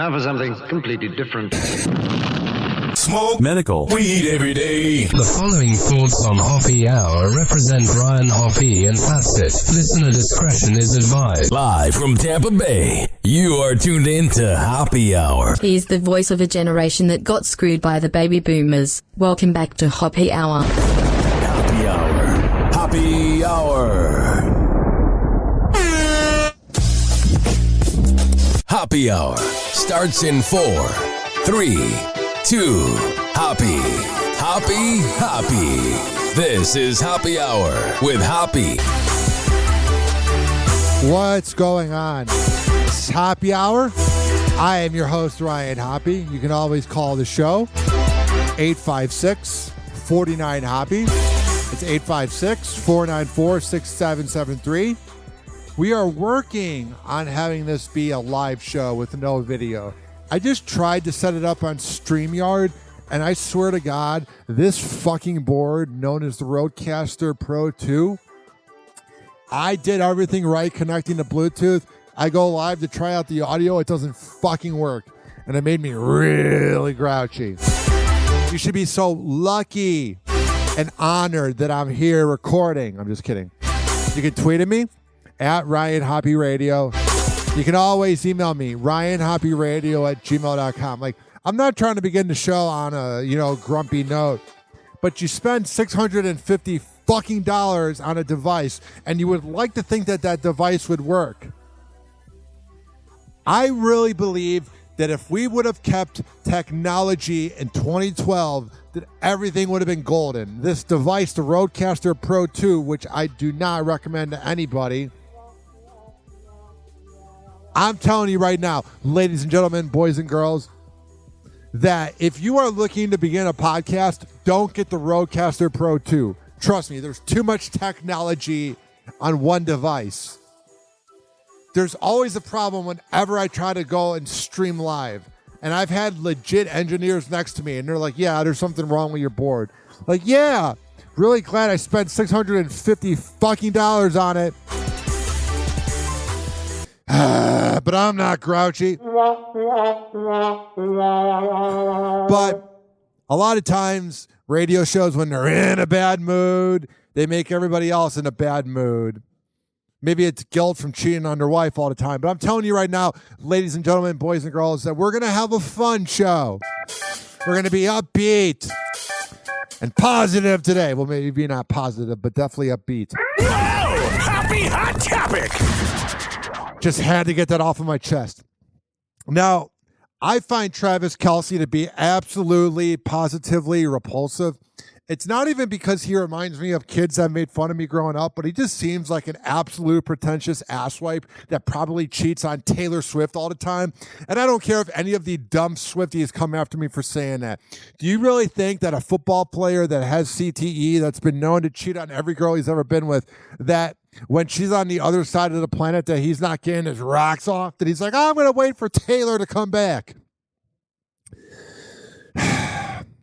Now for something completely different. Smoke medical weed every day. The following thoughts on Hoppe Hour represent Ryan Hoppe and past it. Listener discretion is advised. Live from Tampa Bay, you are tuned in to Hoppe Hour. He's the voice of a generation that got screwed by the baby boomers. Welcome back to Hoppe Hour. Hoppe Hour. Hoppe Hour. Hoppe Hour starts in 4, 3, 2, Hoppe. Hoppe, Hoppe. This is Hoppe Hour with Hoppe. What's going on? It's Hoppe Hour. I am your host, Ryan Hoppe. You can always call the show 856-49-HOPPE. It's 856-494-6773. We are working on having this be a live show with no video. I just tried to set it up on StreamYard, and I swear to God, this fucking board known as the Rodecaster Pro 2, I did everything right connecting to Bluetooth. I go live to try out the audio. It doesn't fucking work, and it made me really grouchy. You should be so lucky and honored that I'm here recording. I'm just kidding. You can tweet at me at Ryan Hoppe Radio. You can always email me, ryanhopperadio@gmail.com. Like, I'm not trying to begin the show on a, grumpy note, but you spend $650 fucking dollars on a device, and you would like to think that that device would work. I really believe that if we would have kept technology in 2012, that everything would have been golden. This device, the Rodecaster Pro 2, which I do not recommend to anybody, I'm telling you right now, ladies and gentlemen, boys and girls, that if you are looking to begin a podcast, don't get the Rodecaster Pro 2. Trust me, there's too much technology on one device. There's always a problem whenever I try to go and stream live. And I've had legit engineers next to me, and they're like, yeah, there's something wrong with your board. Like, yeah, really glad I spent $650 fucking dollars on it. But I'm not grouchy. But a lot of times, radio shows, when they're in a bad mood, they make everybody else in a bad mood. Maybe it's guilt from cheating on their wife all the time. But I'm telling you right now, ladies and gentlemen, boys and girls, that we're going to have a fun show. We're going to be upbeat and positive today. Well, maybe not positive, but definitely upbeat. Whoa! Hoppe Hot Topic! Just had to get that off of my chest. Now, I find Travis Kelce to be absolutely, positively repulsive. It's not even because he reminds me of kids that made fun of me growing up, but he just seems like an absolute pretentious asswipe that probably cheats on Taylor Swift all the time. And I don't care if any of the dumb Swifties come after me for saying that. Do you really think that a football player that has CTE, that's been known to cheat on every girl he's ever been with, that when she's on the other side of the planet, that he's not getting his rocks off, that he's like, oh, I'm going to wait for Taylor to come back?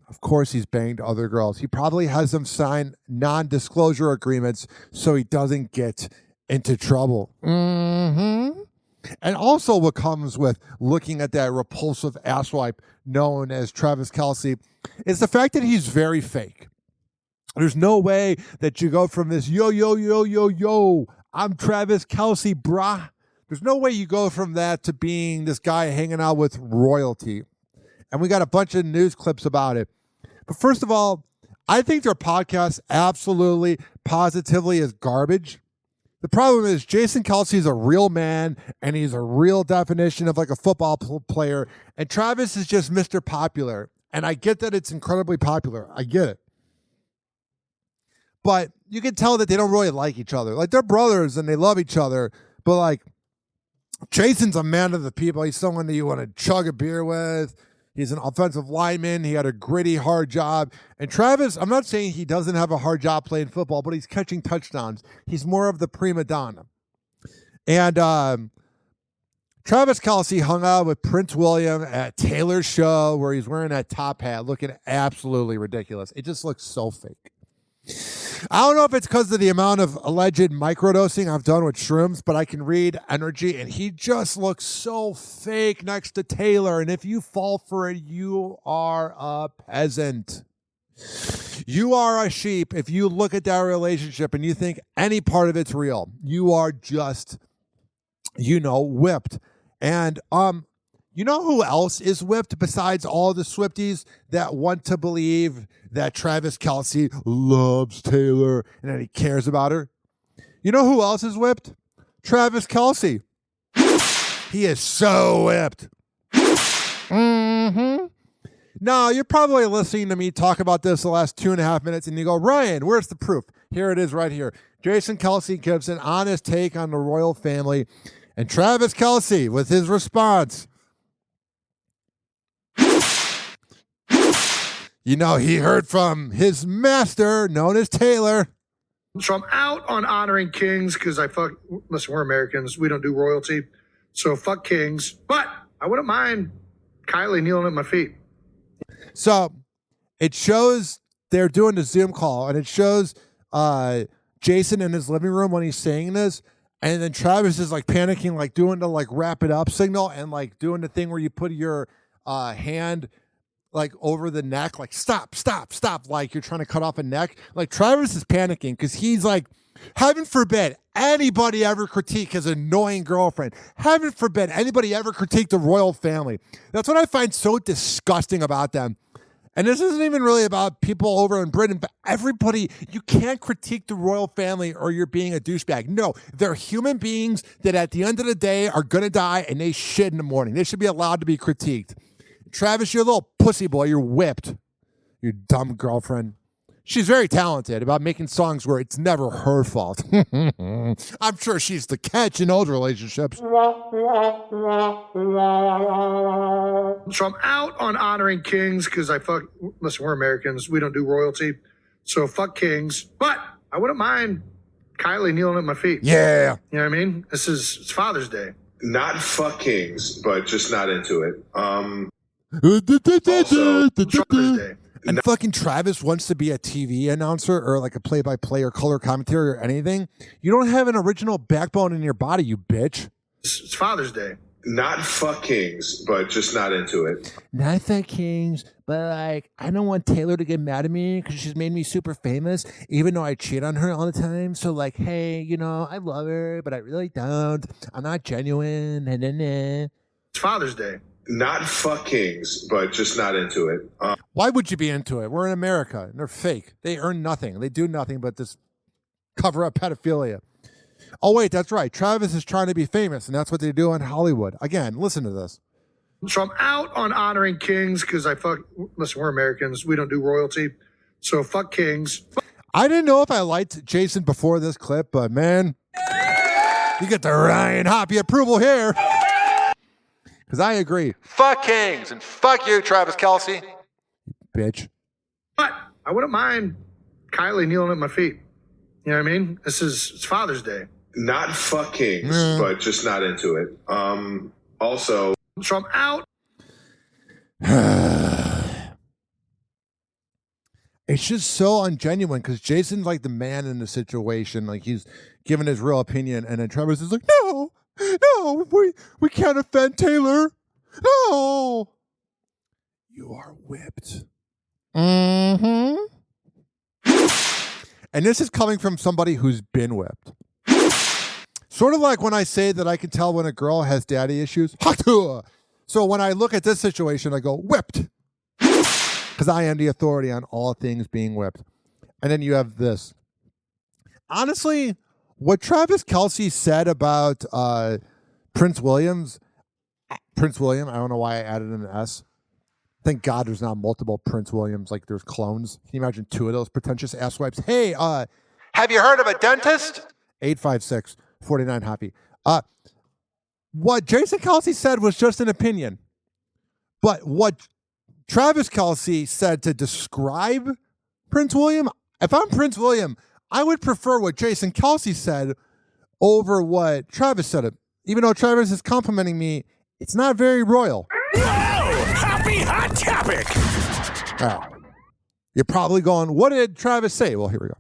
Of course he's banged other girls. He probably has them sign non-disclosure agreements so he doesn't get into trouble. Mm-hmm. And also what comes with looking at that repulsive asswipe known as Travis Kelce is the fact that he's very fake. There's no way that you go from this, yo, I'm Travis Kelce, brah. There's no way you go from that to being this guy hanging out with royalty. And we got a bunch of news clips about it. But first of all, I think their podcast absolutely, positively is garbage. The problem is Jason Kelce is a real man, and he's a real definition of like a football player. And Travis is just Mr. Popular. And I get that it's incredibly popular. I get it. But you can tell that they don't really like each other. Like, they're brothers and they love each other. But like, Jason's a man of the people. He's someone that you want to chug a beer with. He's an offensive lineman. He had a gritty, hard job. And Travis, I'm not saying he doesn't have a hard job playing football, but he's catching touchdowns. He's more of the prima donna. And Travis Kelce hung out with Prince William at Taylor's show where he's wearing that top hat looking absolutely ridiculous. It just looks so fake. I don't know if it's because of the amount of alleged microdosing I've done with shrooms, but I can read energy, and he just looks so fake next to Taylor. And if you fall for it, you are a peasant. You are a sheep. If you look at that relationship and you think any part of it's real, you are just, whipped. And you know who else is whipped besides all the Swifties that want to believe that Travis Kelce loves Taylor and that he cares about her? You know who else is whipped? Travis Kelce. He is so whipped. Mm-hmm. Now, you're probably listening to me talk about this the last 2.5 minutes, and you go, Ryan, where's the proof? Here it is right here. Jason Kelce gives an honest take on the royal family, and Travis Kelce, with his response, he heard from his master, known as Taylor. So I'm out on honoring kings because listen, we're Americans. We don't do royalty. So fuck kings. But I wouldn't mind Kylie kneeling at my feet. So it shows they're doing the Zoom call, and it shows Jason in his living room when he's saying this. And then Travis is like panicking, like doing the like wrap it up signal and like doing the thing where you put your hand like over the neck, like stop, like you're trying to cut off a neck. Like Travis is panicking because he's like, heaven forbid anybody ever critique his annoying girlfriend. Heaven forbid anybody ever critique the royal family. That's what I find so disgusting about them. And this isn't even really about people over in Britain, but everybody, you can't critique the royal family or you're being a douchebag. No, they're human beings that at the end of the day are going to die and they shit in the morning. They should be allowed to be critiqued. Travis, you're a little pussy boy. You're whipped. Your dumb girlfriend. She's very talented about making songs where it's never her fault. I'm sure she's the catch in old relationships. So I'm out on honoring kings because listen, we're Americans. We don't do royalty. So fuck kings. But I wouldn't mind Kylie kneeling at my feet. Yeah. You know what I mean? It's Father's Day. Not fuck kings, but just not into it. Also, Father's Day. And fucking Travis wants to be a TV announcer or like a play-by-play or color commentary or anything. You don't have an original backbone in your body, you bitch. It's Father's Day. Not fuck kings, but just not into it. Not fuck kings, but like, I don't want Taylor to get mad at me because she's made me super famous, even though I cheat on her all the time. So like, hey, I love her, but I really don't. I'm not genuine. It's Father's Day. Not fuck kings, but just not into it. Why would you be into it? We're in America, and they're fake. They earn nothing. They do nothing but just cover up pedophilia. Oh, wait, that's right. Travis is trying to be famous, and that's what they do in Hollywood. Again, listen to this. So I'm out on honoring kings because listen, we're Americans. We don't do royalty. So fuck kings. I didn't know if I liked Jason before this clip, but man, you get the Ryan Hoppe approval here. Because I agree. Fuck kings and fuck you, Travis Kelce. Bitch. But I wouldn't mind Kylie kneeling at my feet. You know what I mean? It's Father's Day. Not fuck kings, but just not into it. Also. So I'm out. It's just so ungenuine because Jason's like the man in the situation. Like he's giving his real opinion. And then Travis is like, no, we can't offend Taylor. No. You are whipped. Mm-hmm. And this is coming from somebody who's been whipped. Sort of like when I say that I can tell when a girl has daddy issues. So when I look at this situation, I go, whipped. Because I am the authority on all things being whipped. And then you have this. Honestly, what Travis Kelce said about Prince William, I don't know why I added an S. Thank God there's not multiple Prince Williams, like there's clones. Can you imagine two of those pretentious asswipes? Hey, have you heard of a dentist? 856-49-HOPPE. What Jason Kelce said was just an opinion. But what Travis Kelce said to describe Prince William, if I'm Prince William, I would prefer what Jason Kelce said over what Travis said. Even though Travis is complimenting me, it's not very royal. Happy Hot Topic. Oh. You're probably going, what did Travis say? Well, here we go.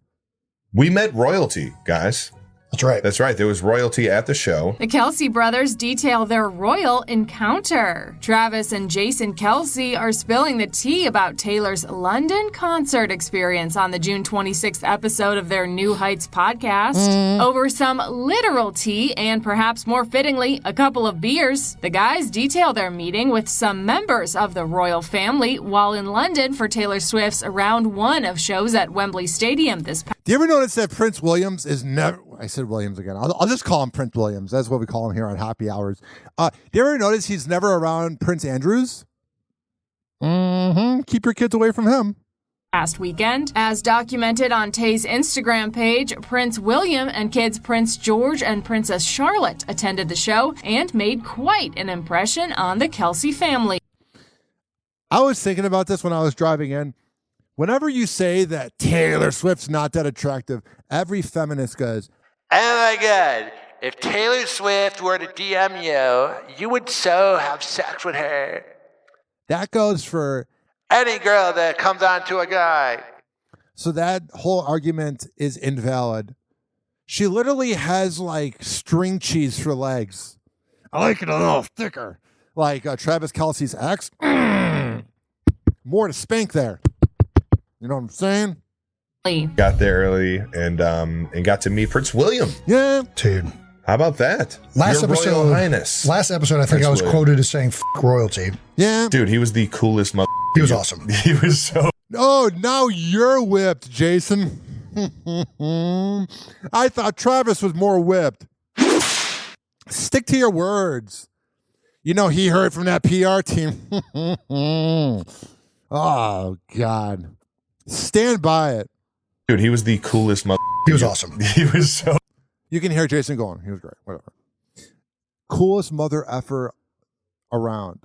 We met royalty, guys. That's right. That's right. There was royalty at the show. The Kelce brothers detail their royal encounter. Travis and Jason Kelce are spilling the tea about Taylor's London concert experience on the June 26th episode of their New Heights podcast. Over some literal tea and perhaps more fittingly, a couple of beers, the guys detail their meeting with some members of the royal family while in London for Taylor Swift's round one of shows at Wembley Stadium this past. Do you ever notice that Prince Williams is never... I said Williams again. I'll just call him Prince Williams. That's what we call him here on Happy Hours. Do you ever notice he's never around Prince Andrews? Keep your kids away from him. Last weekend, as documented on Tay's Instagram page, Prince William and kids Prince George and Princess Charlotte attended the show and made quite an impression on the Kelce family. I was thinking about this when I was driving in. Whenever you say that Taylor Swift's not that attractive, every feminist goes, "Oh my God, if Taylor Swift were to DM you, you would so have sex with her." That goes for any girl that comes on to a guy. So that whole argument is invalid. She literally has like string cheese for legs. I like it a little thicker. Like Travis Kelce's ex. More to spank there. You know what I'm saying? Got there early and got to meet Prince William. Yeah. Dude. How about that? Last Your episode, Royal Highness. I think Prince I was William. quoted as saying "F royalty." Yeah. Dude, he was the coolest mother. He was awesome. He was so... Oh, now you're whipped, Jason. I thought Travis was more whipped. Stick to your words. You know, he heard from that PR team. Oh, God. Stand by it. Dude, he was the coolest mother. He was awesome. He was so... You can hear Jason going. He was great. Whatever. Coolest mother effer around.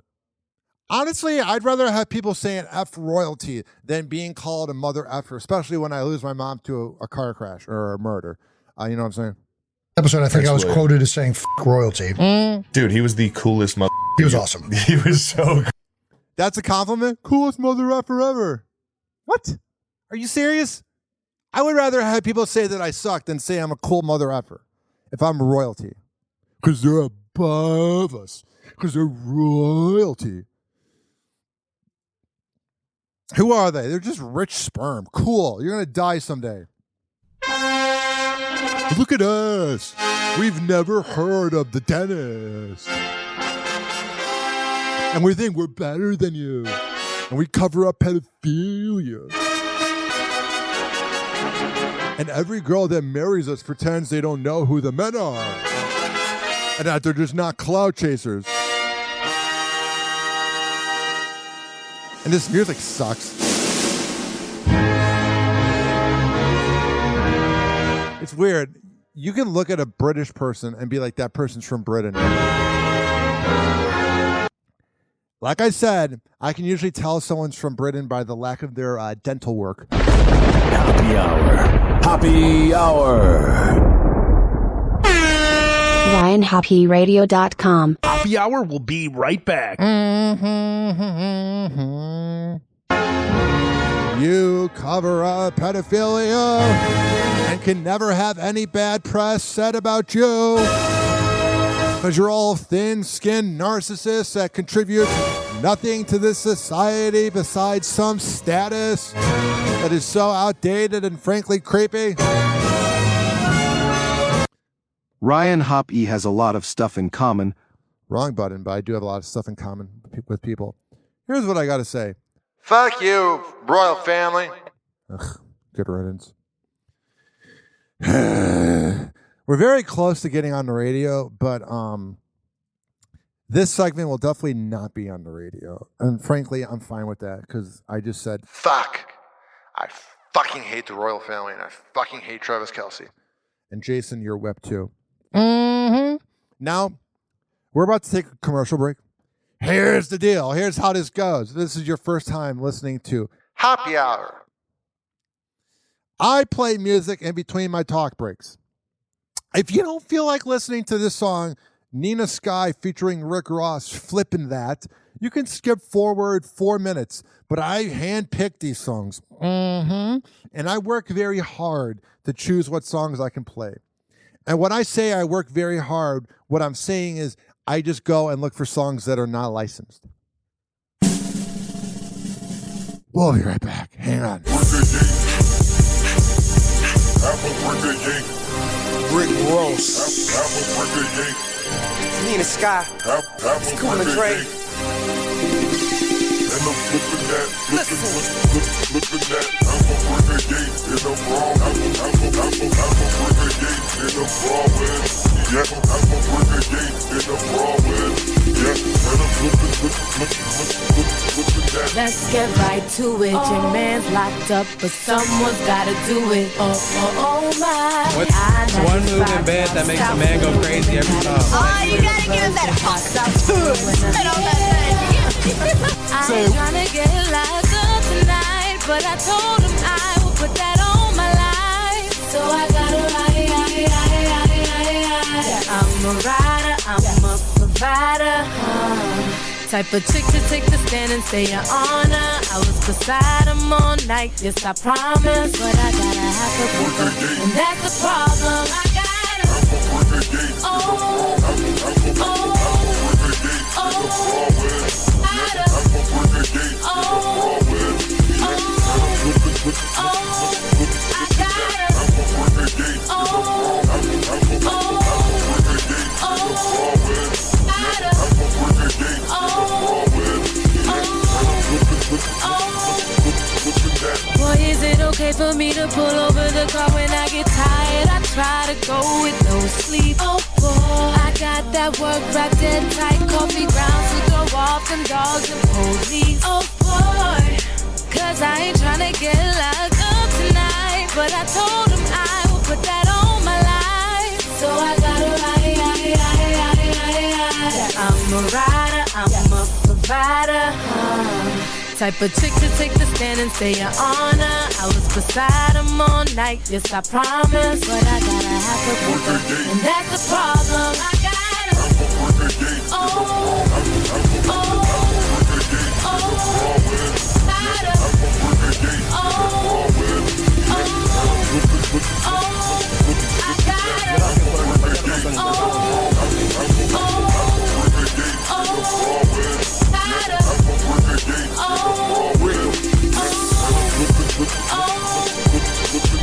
Honestly, I'd rather have people saying F royalty than being called a mother effer, especially when I lose my mom to a car crash or a murder. You know what I'm saying? I think I was William. quoted as saying "F royalty." Dude, he was the coolest mother. He was awesome. He was so... That's a compliment? Coolest mother effer ever. What? Are you serious? I would rather have people say that I suck than say I'm a cool mother effer if I'm royalty. Because they're above us. Because they're royalty. Who are they? They're just rich sperm. Cool. You're going to die someday. Look at us. We've never heard of the dentist. And we think we're better than you. And we cover up pedophilia. And every girl that marries us pretends they don't know who the men are. And that they're just not cloud chasers. And this music sucks. It's weird. You can look at a British person and be like, that person's from Britain. Like I said, I can usually tell someone's from Britain by the lack of their dental work. Happy Hour. Happy Hour. RyanHoppeRadio.com. Happy Hour will be right back. You cover up pedophilia and can never have any bad press said about you. Because you're all thin-skinned narcissists that contribute nothing to this society besides some status that is so outdated and frankly creepy. Ryan Hoppe has a lot of stuff in common. Wrong button, but I do have a lot of stuff in common with people. Here's what I got to say. Fuck you, royal family. Ugh, good riddance. We're very close to getting on the radio, but this segment will definitely not be on the radio. And frankly, I'm fine with that because I just said, Fuck. I fucking hate the royal family and I fucking hate Travis Kelce. And Jason, you're whipped too. Mm-hmm. Now, we're about to take a commercial break. Here's the deal. Here's how this goes. This is your first time listening to Happy Hour. I play music in between my talk breaks. If you don't feel like listening to this song, Nina Sky featuring Rick Ross, Flippin' That, You can skip forward 4 minutes, but I handpick these songs. And I work very hard to choose what songs I can play. And when I say I work very hard, what I'm saying is I just go and look for songs that are not licensed. We'll be right back. Hang on. Rick Ross. Nina Sky. It's cool and Dre. Let's get right to it. Your man's locked up, but someone's gotta do it. Oh my. What's one move in bed that makes a man go crazy every time? Oh, you gotta give him that hot sauce. Spit on that thing. I'm tryna get locked up tonight, but I told him I would put that on my life. So I gotta ride. I'm a rider, I'm a provider. Type of chick to take the stand and say your honor. I was beside him all night, yes I promise. But I gotta have to book her, and that's the problem. I gotta Boy, is it okay for me to pull over the car when I get tired? I try to go with no sleep. Oh boy, I got that work wrapped dead tight, coffee grounds to throw off them dogs and police. Oh boy, cause I ain't tryna get locked up tonight, but I told him I would put that on my life. So I gotta ride. I'm a rider, I'm a provider. Type of chick to take the stand and say your honor. I was beside him all night, yes I promise. But I gotta have to book her, and that's the problem. I gotta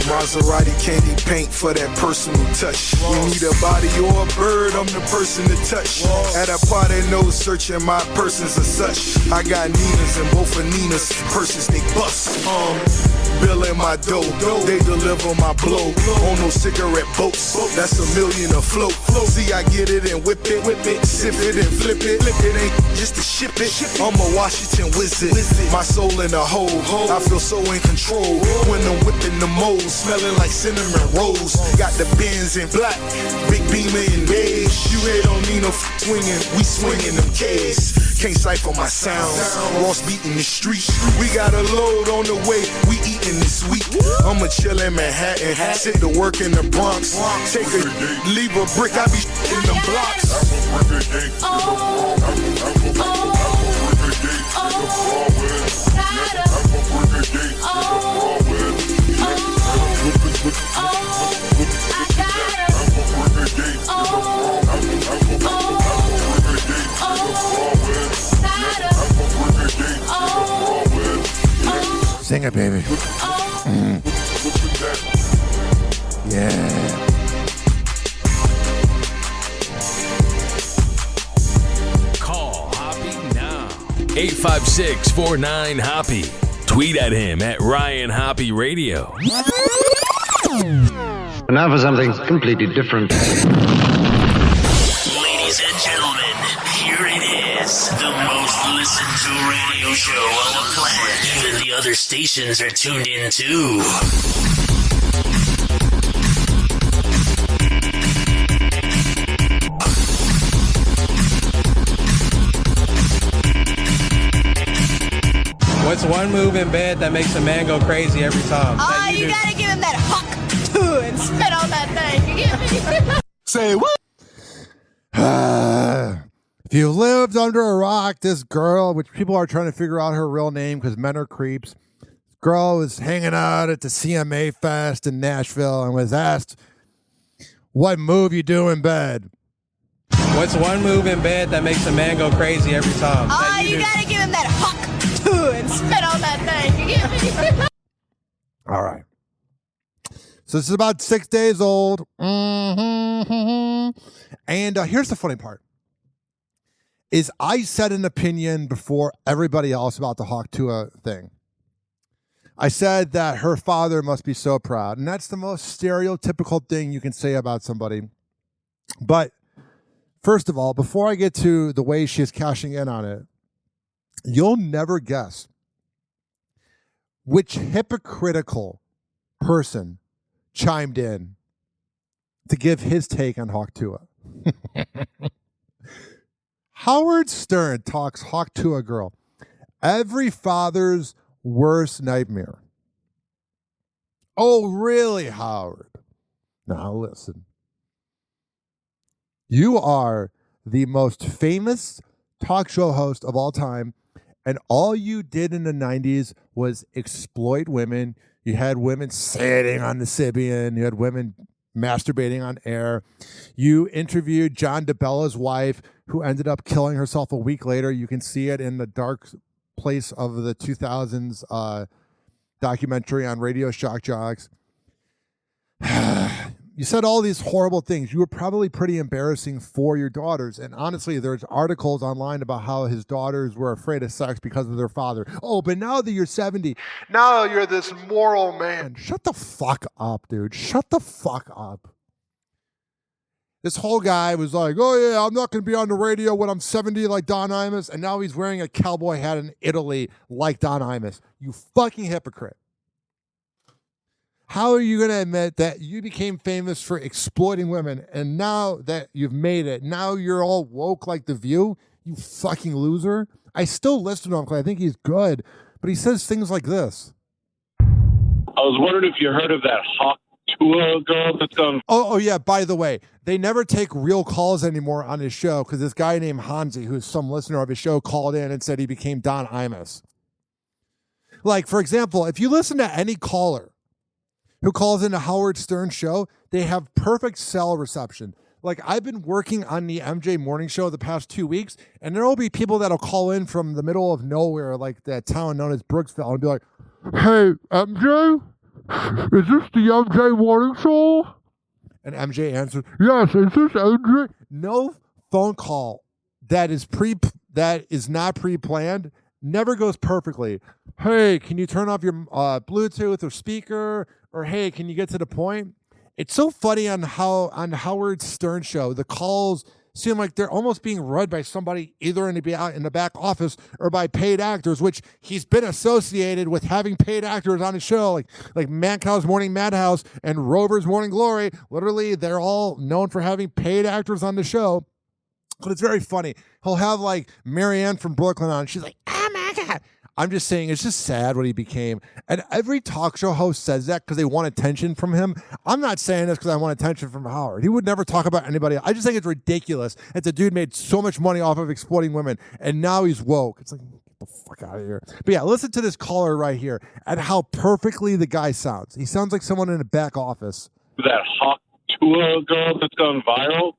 Maserati candy paint for that personal touch. You need a body or a bird, I'm the person to touch. At a party, no searching my persons as such. I got Ninas and both of Nina's persons, they bust. Bill in my dough, they deliver my blow. On no cigarette boats, that's $1 million a float. See, I get it and whip it, sip it and flip it. It ain't just to ship it. I'm a Washington wizard, my soul in a hole. I feel so in control when I'm whipping the mold, smelling like cinnamon rolls. Got the Benz in black, big beamer in beige. You head on Nina swinging, we swinging them K's. Can't cipher my sounds, Ross beating the street. We got a load on the way, we eating this week. I'ma chill in Manhattan, sit to work in the Bronx. Take a, leave a brick, I be in them blocks. Sing it, baby. Yeah. Call Hoppe now. 856-49-HOPPE. Tweet at him at Ryan Hoppe Radio. Now for something completely different. Ladies and gentlemen, here it is. The most listened to radio show on the planet. Even the other stations are tuned in too. What's one move in bed that makes a man go crazy every time? Oh, you gotta give him that huck and spit on that thing. You get me? Say what? If you lived under a rock, this girl, which people are trying to figure out her real name because men are creeps, this girl was hanging out at the CMA Fest in Nashville and was asked, what move you do in bed? What's one move in bed that makes a man go crazy every time? Oh, you gotta give him that huck and spit on that thing. You get me? All right. So this is about 6 days old. And here's the funny part. Is I said an opinion before everybody else about the Hawk Tua thing. I said that her father must be so proud. And that's the most stereotypical thing you can say about somebody. But first of all, before I get to the way she's cashing in on it, you'll never guess which hypocritical person chimed in to give his take on Hawk Tua. Howard Stern talks Hawk Tua girl. Every father's worst nightmare. Oh, really, Howard? Now listen. You are the most famous talk show host of all time, and all you did in the 90s was exploit women. You had women sitting on the Sybian. You had women masturbating on air. You interviewed John DeBella's wife, who ended up killing herself a week later. You can see it in the dark place of the 2000s documentary on Radio Shock Jocks. You said all these horrible things. You were probably pretty embarrassing for your daughters. And honestly, there's articles online about how his daughters were afraid of sex because of their father. Oh, but now that you're 70, now you're this moral man. Shut the fuck up, dude. Shut the fuck up. This whole guy was like, oh yeah, I'm not going to be on the radio when I'm 70 like Don Imus. And now he's wearing a cowboy hat in Italy like Don Imus. You fucking hypocrite. How are you going to admit that you became famous for exploiting women, and now that you've made it, now you're all woke like The View? You fucking loser. I still listen to him because I think he's good, but he says things like this. I was wondering if you heard of that Hawk Tua girl that's gone. Oh, yeah, by the way, they never take real calls anymore on his show because this guy named Hansi, who's some listener of his show, called in and said he became Don Imus. Like, for example, if you listen to any caller who calls in a Howard Stern show, they have perfect cell reception. Like, I've been working on the MJ morning show the past 2 weeks, and there will be people that'll call in from the middle of nowhere, like that town known as Brooksville, and be like, hey, MJ? Is this the MJ morning show? And MJ answers, yes, is this MJ? No phone call that is not pre-planned never goes perfectly. Hey, can you turn off your Bluetooth or speaker? Or hey, can you get to the point? It's so funny on Howard Stern show, the calls seem like they're almost being read by somebody either in the back office or by paid actors, which he's been associated with having paid actors on his show, like Mancow's Morning Madhouse and Rover's Morning Glory. Literally, they're all known for having paid actors on the show. But it's very funny. He'll have like Marianne from Brooklyn on. She's like, oh my God. I'm just saying, it's just sad what he became. And every talk show host says that because they want attention from him. I'm not saying this because I want attention from Howard. He would never talk about anybody else. I just think it's ridiculous that the dude made so much money off of exploiting women, and now he's woke. It's like, get the fuck out of here. But yeah, listen to this caller right here and how perfectly the guy sounds. He sounds like someone in a back office. That Hawk Tua girl that's gone viral.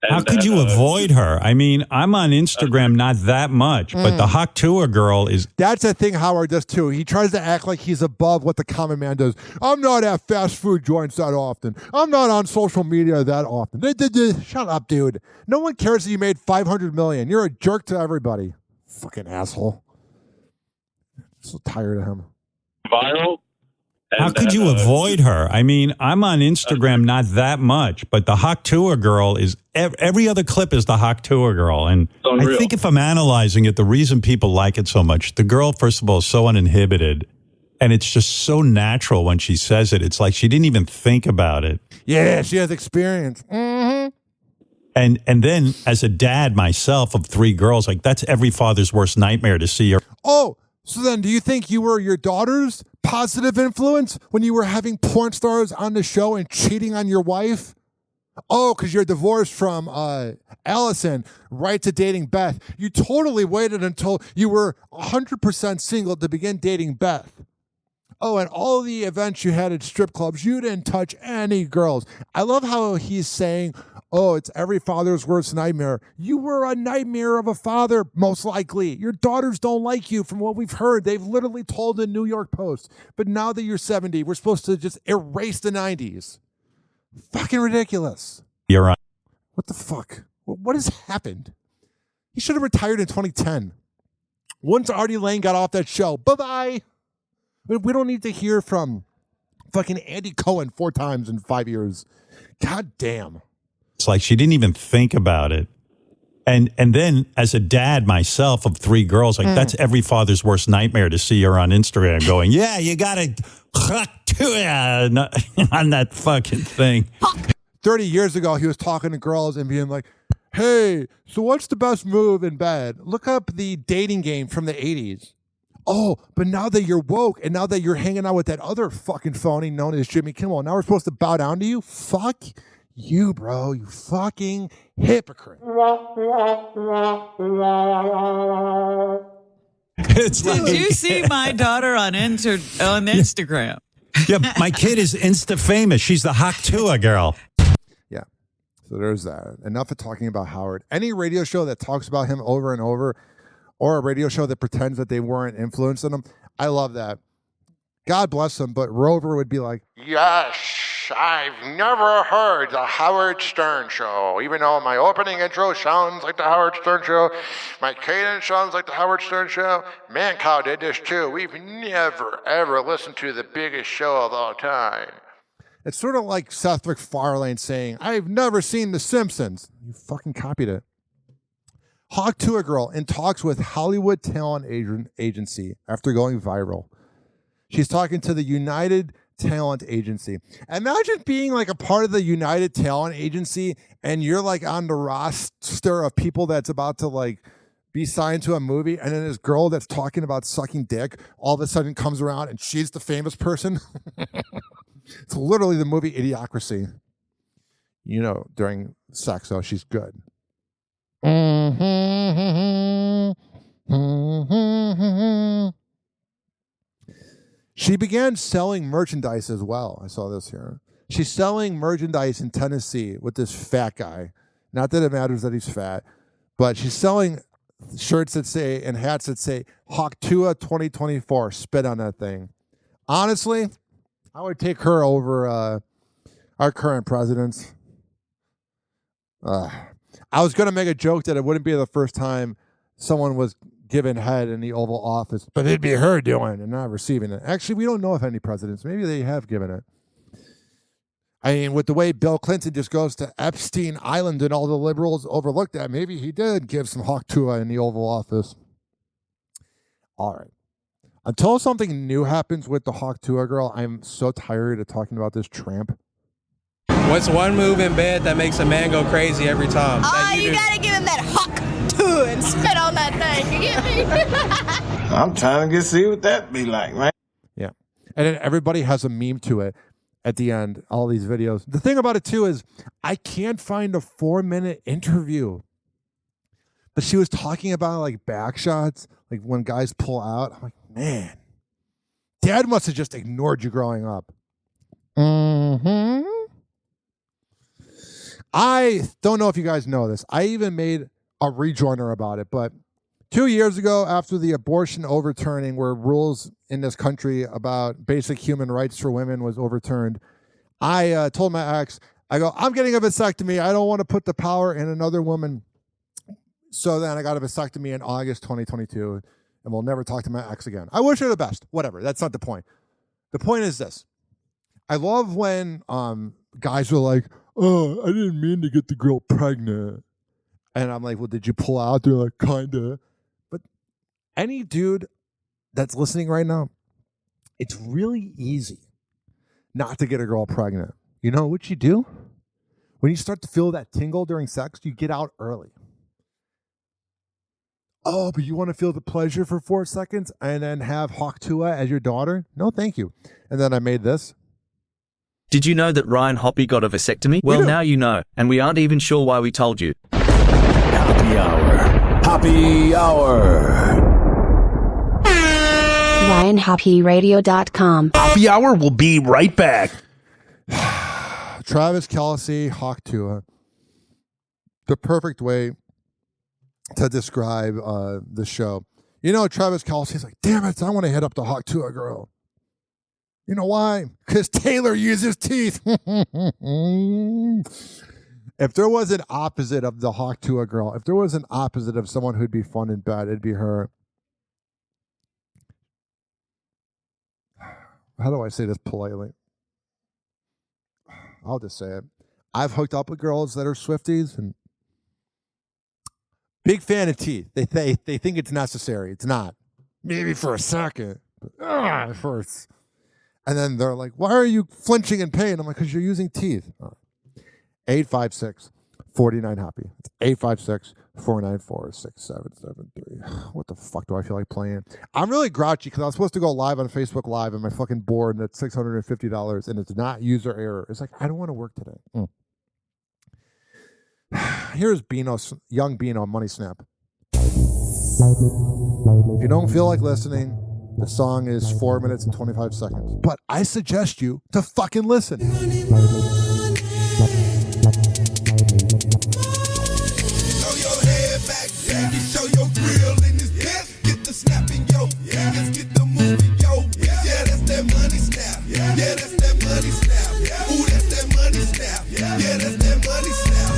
How could you avoid her? I mean, I'm on Instagram not that much, but the Hawk Tua girl is... That's a thing Howard does too. He tries to act like he's above what the common man does. I'm not at fast food joints that often. I'm not on social media that often. Shut up, dude. No one cares that you made $500 million. You're a jerk to everybody. Fucking asshole. I'm so tired of him. Viral? How could you avoid her? I mean, I'm on Instagram not that much, but the Hawk Tua girl is... Every other clip is the Hawk Tua girl. And I think if I'm analyzing it, the reason people like it so much, the girl, first of all, is so uninhibited. And it's just so natural when she says it. It's like she didn't even think about it. Yeah, she has experience. Mm-hmm. And then as a dad myself of 3 girls, like that's every father's worst nightmare to see her. Oh, so then do you think you were your daughter's positive influence when you were having porn stars on the show and cheating on your wife? Oh, because you're divorced from Allison, right to dating Beth. You totally waited until you were 100% single to begin dating Beth. Oh, and all the events you had at strip clubs, you didn't touch any girls. I love how he's saying, oh, it's every father's worst nightmare. You were a nightmare of a father, most likely. Your daughters don't like you from what we've heard. They've literally told the New York Post. But now that you're 70, we're supposed to just erase the 90s. Fucking ridiculous. You're right. What the fuck? What has happened? He should have retired in 2010. Once Artie Lang got off that show, bye-bye. We don't need to hear from fucking Andy Cohen 4 times in 5 years. God damn. It's like she didn't even think about it. And then as a dad myself of 3 girls, like that's every father's worst nightmare to see her on Instagram going, yeah, you got to on that fucking thing. 30 years ago, he was talking to girls and being like, hey, so what's the best move in bed? Look up the dating game from the 80s. Oh, but now that you're woke and now that you're hanging out with that other fucking phony known as Jimmy Kimmel, now we're supposed to bow down to you? Fuck you, bro. You fucking hypocrite. Did you see my daughter on Instagram? Yeah, my kid is Insta famous. She's the Hoppe girl. Yeah. So there's that. Enough of talking about Howard. Any radio show that talks about him over and over, or a radio show that pretends that they weren't influencing him, I love that. God bless him, but Rover would be like, yes, I've never heard the Howard Stern Show. Even though my opening intro sounds like the Howard Stern Show, my cadence sounds like the Howard Stern Show. Mancow did this too. We've never, ever listened to the biggest show of all time. It's sort of like Seth MacFarlane saying, I've never seen The Simpsons. You fucking copied it. Hawk Tuah Girl in talks with Hollywood Talent Agency after going viral. She's talking to the United Talent Agency. Imagine being like a part of the United Talent Agency and you're like on the roster of people that's about to like be signed to a movie, and then this girl that's talking about sucking dick all of a sudden comes around and she's the famous person. It's literally the movie Idiocracy. You know, during sex, though, she's good. She began selling merchandise as well. I saw this here. She's selling merchandise in Tennessee with this fat guy. Not that it matters that he's fat, but she's selling shirts that say and hats that say Hawk Tuah 2024. Spit on that thing. Honestly, I would take her over our current presidents. I was going to make a joke that it wouldn't be the first time someone was given head in the Oval Office, but it'd be her doing and not receiving it. Actually, we don't know of any presidents. Maybe they have given it. I mean, with the way Bill Clinton just goes to Epstein Island and all the liberals overlooked that, maybe he did give some Hawk Tuah in the Oval Office. All right. Until something new happens with the Hawk Tuah girl, I'm so tired of talking about this tramp. What's one move in bed that makes a man go crazy every time? Oh, you gotta give him that Hawk Tuah and spit on that thing. You get me? I'm trying to see what that be like, man. Yeah. And then everybody has a meme to it at the end, all these videos. The thing about it, too, is I can't find a 4-minute interview. But she was talking about, like, back shots, like when guys pull out. I'm like, man, Dad must have just ignored you growing up. I don't know if you guys know this. I even made a rejoiner about it, but 2 years ago, after the abortion overturning, where rules in this country about basic human rights for women was overturned, I told my ex, I go, I'm getting a vasectomy. I don't want to put the power in another woman. So then I got a vasectomy in August 2022, and we'll never talk to my ex again. I wish her the best. Whatever. That's not the point. The point is this. I love when guys are like, oh, I didn't mean to get the girl pregnant. And I'm like, well, did you pull out? They're like, kinda. But any dude that's listening right now, it's really easy not to get a girl pregnant. You know what you do? When you start to feel that tingle during sex, you get out early. Oh, but you want to feel the pleasure for 4 seconds and then have Hawk Tuah as your daughter? No, thank you. And then I made this. Did you know that Ryan Hoppe got a vasectomy? Well, now you know, and we aren't even sure why we told you. Happy Hour. Happy Hour. RyanHoppeRadio.com. Happy Hour will be right back. Travis Kelce, Hawk Tua. The perfect way to describe the show. You know, Travis Kelce's like, damn it, I want to hit up the Hawk Tua girl. You know why? Because Taylor uses teeth. If there was an opposite of the Hawk Tua girl, if there was an opposite of someone who'd be fun and bad, it'd be her. How do I say this politely? I'll just say it. I've hooked up with girls that are Swifties and big fan of teeth. They think it's necessary. It's not. Maybe for a second. But, it hurts. And then they're like, why are you flinching in pain? I'm like, because you're using teeth. 856-49-HOPPY. It's 856-494-6773. What the fuck do I feel like playing? I'm really grouchy because I was supposed to go live on Facebook Live and my fucking board and it's $650 and it's not user error. It's like, I don't want to work today. Here's young Beano, Money Snap. If you don't feel like listening, the song is 4 minutes and 25 seconds. But I suggest you to fucking listen. Show your head back, baby. Show your grill in this bitch. Get the snapping, yo. Fingers get the moving, yo. Yeah, that's that money snap. Yeah, that's that money snap. Ooh, that's that money snap. Yeah, that's that money snap.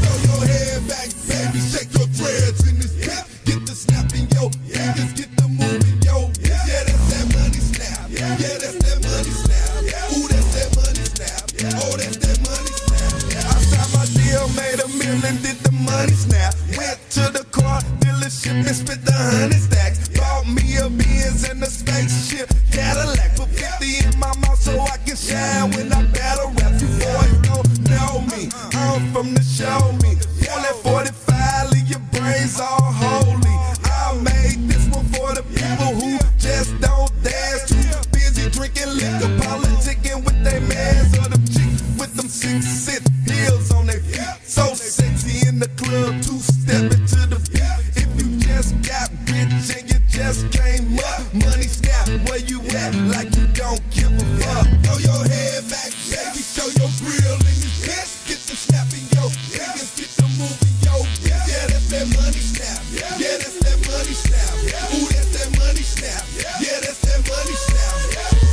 Show your head back, baby. Shake your dreads in this bitch. Get the snapping, yo. Fingers get the moving, yo. Yeah, that's that money snap. Yeah, that's that money snap. Ooh, that's that money snap. Oh, that's that money snap. I signed my deal, made $1 million, did the money snap. Went to the car dealership and spent 100 stacks. Bought me a Benz and a spaceship Cadillac. Put 50 in my mouth so I can shine when I battle rap. You boys don't know me, I'm from the show me. Pull that 45, leave your brains all holy. I made this one for the people who just don't dance. Too busy drinking liquor, politicking with their mans. Or them chicks with them 6-cent heels on their feet. So sexy in the club, two-stepping to the beat. If you just got rich and you just came up, money snap, where you at? Like you don't give a fuck. Throw your head back, baby, show your grill in this bitch. Get the snapping, yo, niggas get the moving, yo. Yeah, that's that money snap. Yeah, that's that money snap. Ooh, that's that money snap. Yeah, that's that money snap.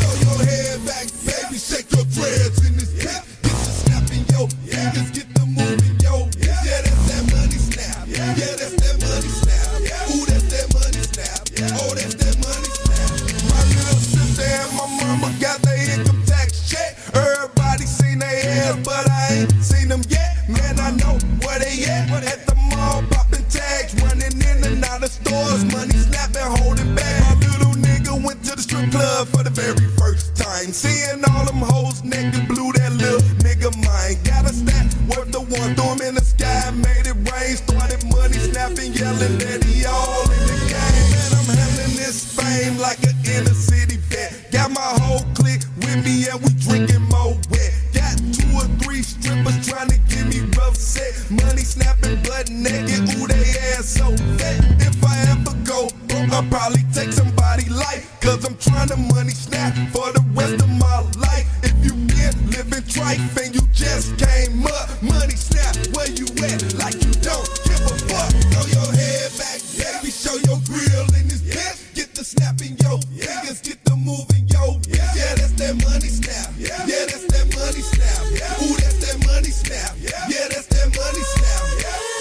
Throw your head back, baby, shake your dreads in this bitch. Get the snapping, yo, niggas get the moving, yo. Yeah, that's that money snap. Yeah, that's that money snap. Ooh, that's that money snap. Oh, that's that money snap. My little sister and my mama got their income tax check. Everybody seen their ass, but I ain't seen them yet. Man, I know where they at. At the mall, popping tags, running in and out of stores. Money snapping, holding back. My little nigga went to the strip club for the very first time. Seeing all them hoes naked, blew that little nigga mind. Got a stat worth the one, threw him in the sky, made it rain. Started money snapping, yelling that he all in the game. Man, I'm handling this fame like an inner city vet. Got my whole clique with me and we drinking more wet. Got 2 or 3 strippers trying to give me rough sex. Money snapping, butt naked, ooh, they ass so fat. If I ever go broke, I'll probably take somebody's life. Cause I'm trying to money snap for the rest of my life. If you been living trife and you just came up, money snap, where you at? Like you don't give a fuck. Throw your head back, baby, show your grill in this bitch. Get the snapping, yo, fingers get the moving, yo. Yeah, that's that money snap. Yeah, that's that money snap. Ooh, that's that money snap. Yeah, that's that money snap.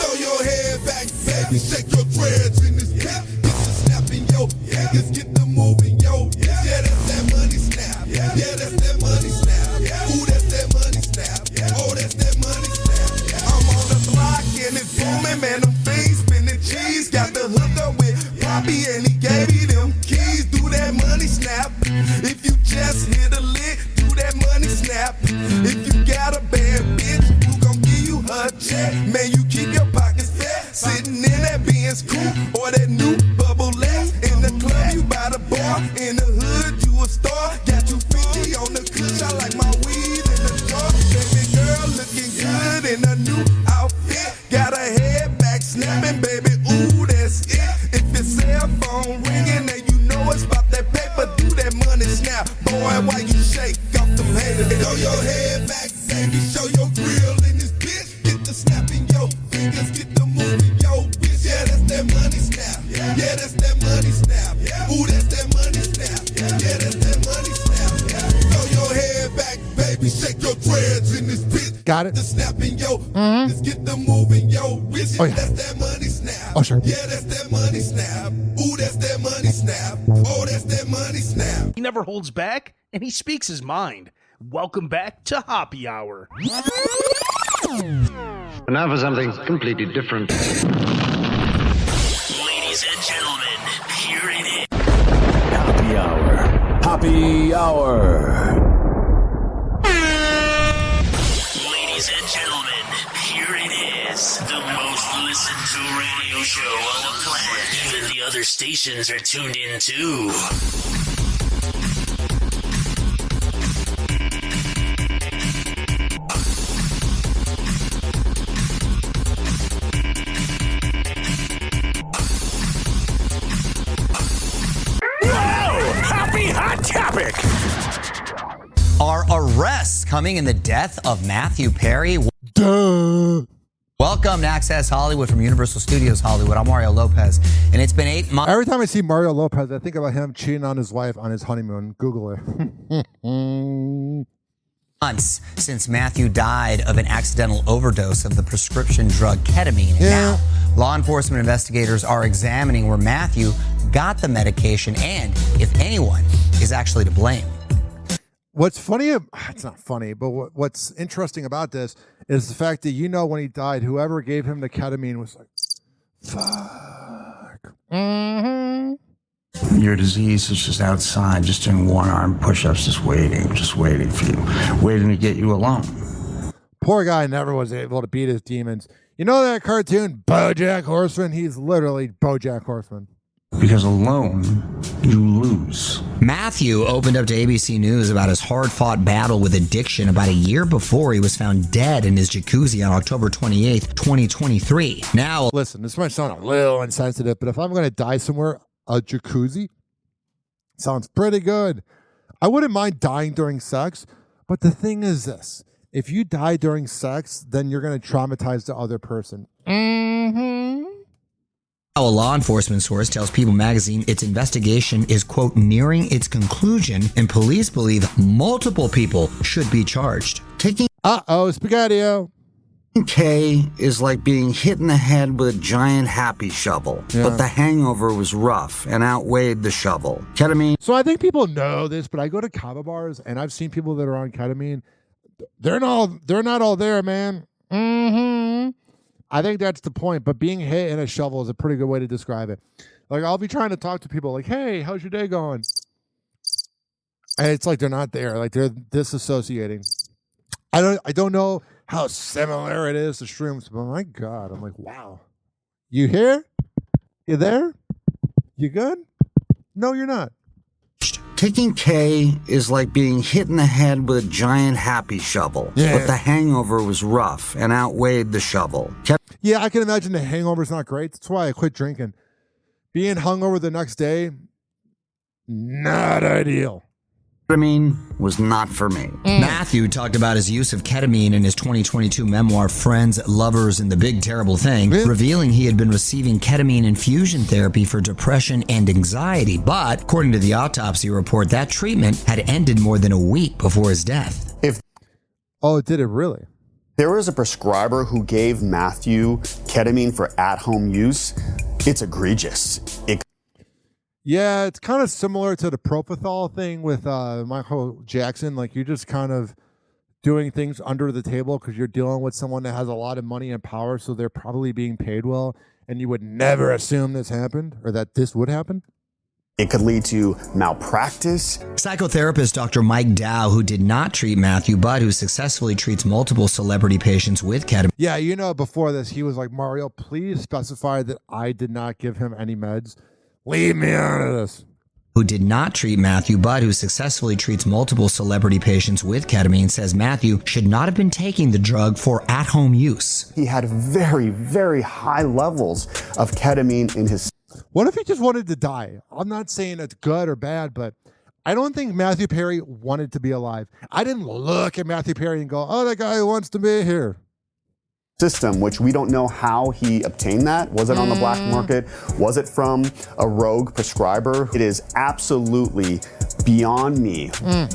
Throw your head back, baby, shake your dreads in this bitch. Get the snapping, yo, fingers get the moving, yo. Yeah, that's that money snap. Yeah, that's that money snap. Ooh, that's that money snap. Oh, that's that money snap. I'm on the block and it's booming, man. Them fiends spinning cheese. Got the hook up with Poppy and he gave me them keys. Do that money snap. If you just hit a lick, do that money snap. If you got a bad bitch, who gon' give you her check? Man, you keep your pockets fat. Sitting in that Benz coupe or that new bubble X. In the club, you by the bar. In the hood, you a star. Got you 50 on the kush. I like my weed in the in a new outfit. Got a head back snapping, baby, ooh, that's it. If your cell phone ringing and you know it's about that paper, do that money snap. Boy, why you shake off them haters? Throw your head back, baby, show your grill in this bitch. Get the snap in your fingers, get the move in your bitch. Yeah, that's that money snap. Yeah, that's that money snap. Ooh, that's that money snap. Yeah, that's that money snap. Throw your head back, baby, shake your dreads in this bitch. Got it. The snap in your, just get the move in your wrist. Oh, yeah. That's that money snap. Oh, sure. Yeah, that's that money snap. Ooh, that's that money snap. Oh, that's that money snap. He never holds back, and he speaks his mind. Welcome back to Hoppe Hour. And now for something completely different. Ladies and gentlemen, here it is. Hoppe Hour. Hoppe Hour. Ladies and gentlemen, here it is. The most listened to radio show on the planet. Even the other stations are tuned in too. Happy Hot Topic. Are arrests coming in the death of Matthew Perry? Duh. Welcome to Access Hollywood from Universal Studios Hollywood. I'm Mario Lopez, and it's been 8 months. Every time I see Mario Lopez, I think about him cheating on his wife on his honeymoon. Google it. Months since Matthew died of an accidental overdose of the prescription drug ketamine. And now, law enforcement investigators are examining where Matthew got the medication and if anyone is actually to blame. What's funny, it's not funny, but what's interesting about this is the fact that, when he died, whoever gave him the ketamine was like, fuck. Mm-hmm. Your disease is just outside, just doing one-arm push-ups, just waiting for you, waiting to get you alone. Poor guy never was able to beat his demons. You know that cartoon, BoJack Horseman? He's literally BoJack Horseman. Because alone, you lose. Matthew opened up to ABC News about his hard-fought battle with addiction about a year before he was found dead in his jacuzzi on October 28th, 2023. Now, listen, this might sound a little insensitive, but if I'm going to die somewhere, a jacuzzi sounds pretty good. I wouldn't mind dying during sex, but the thing is this. If you die during sex, then you're going to traumatize the other person. Mm-hmm. A law enforcement source tells People magazine its investigation is, quote, nearing its conclusion, and police believe multiple people should be charged. Spaghetti-O. K is like being hit in the head with a giant happy shovel, but the hangover was rough and outweighed the shovel. Ketamine. So I think people know this, but I go to kava bars and I've seen people that are on ketamine. They're not all there, man. Mm-hmm. I think that's the point, but being hit in a shovel is a pretty good way to describe it. Like, I'll be trying to talk to people like, hey, how's your day going? And it's like they're not there. Like, they're disassociating. I don't know how similar it is to shrooms, but my God, I'm like, wow. You here? You there? You good? No, you're not. Taking K is like being hit in the head with a giant happy shovel, but the hangover was rough and outweighed the shovel. Yeah, I can imagine the hangover's not great. That's why I quit drinking. Being hungover the next day, not ideal. Ketamine was not for me. Matthew talked about his use of ketamine in his 2022 memoir, Friends, Lovers, and the Big Terrible Thing, revealing he had been receiving ketamine infusion therapy for depression and anxiety. But, according to the autopsy report, that treatment had ended more than a week before his death. Oh, did it really? There was a prescriber who gave Matthew ketamine for at-home use. It's egregious. Yeah, it's kind of similar to the propofol thing with Michael Jackson. Like, you're just kind of doing things under the table because you're dealing with someone that has a lot of money and power, so they're probably being paid well, and you would never assume this happened or that this would happen. It could lead to malpractice. Psychotherapist Dr. Mike Dow, who did not treat Matthew, but who successfully treats multiple celebrity patients with ketamine. Yeah, before this, he was like, Mario, please specify that I did not give him any meds. Leave me out of this. who did not treat Matthew, but who successfully treats multiple celebrity patients with ketamine, says Matthew should not have been taking the drug for at-home use. He had very, very high levels of ketamine in his. What if he just wanted to die? I'm not saying it's good or bad, but I don't think Matthew Perry wanted to be alive. I didn't look at Matthew Perry and go, oh, that guy who wants to be here. System, which we don't know how he obtained that. Was it on the black market? Was it from a rogue prescriber? It is absolutely beyond me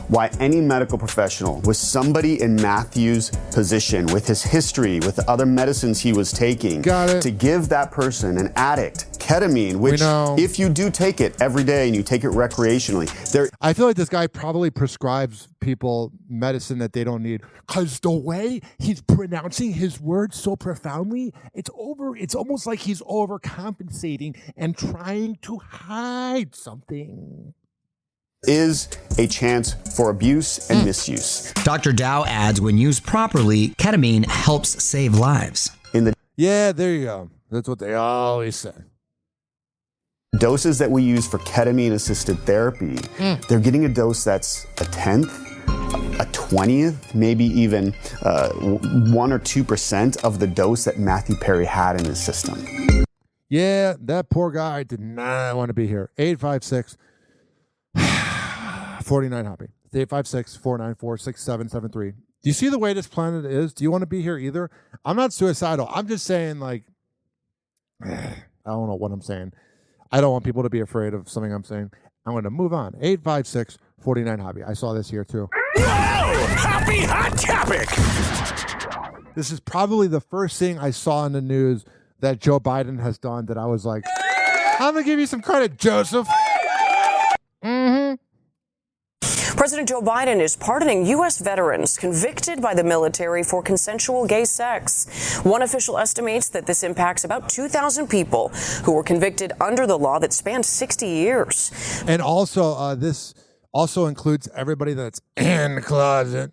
why any medical professional with somebody in Matthew's position, with his history, with the other medicines he was taking, to give that person, an addict, ketamine, which if you do take it every day and you take it recreationally, I feel like this guy probably prescribes people medicine that they don't need, because the way he's pronouncing his words so profoundly, it's almost like he's overcompensating and trying to hide something. Is a chance for abuse and misuse. Dr. Dow adds, when used properly, ketamine helps save lives. Yeah, there you go. That's what they always say. Doses that we use for ketamine-assisted therapy, they're getting a dose that's a 10th, a 20th, maybe even 1 or 2% of the dose that Matthew Perry had in his system. Yeah, that poor guy did not want to be here. 856 49 Hoppe. 856-494-6773. Do you see the way this planet is? Do you want to be here either? I'm not suicidal. I'm just saying, like, I don't know what I'm saying. I don't want people to be afraid of something I'm saying. I'm going to move on. 856-49 Hoppe. I saw this here too. Whoa! Happy Hot Topic! This is probably the first thing I saw in the news that Joe Biden has done that I was like, I'm going to give you some credit, Joseph. President Joe Biden is pardoning U.S. veterans convicted by the military for consensual gay sex. One official estimates that this impacts about 2,000 people who were convicted under the law that spanned 60 years. And also, this also includes everybody that's in the closet.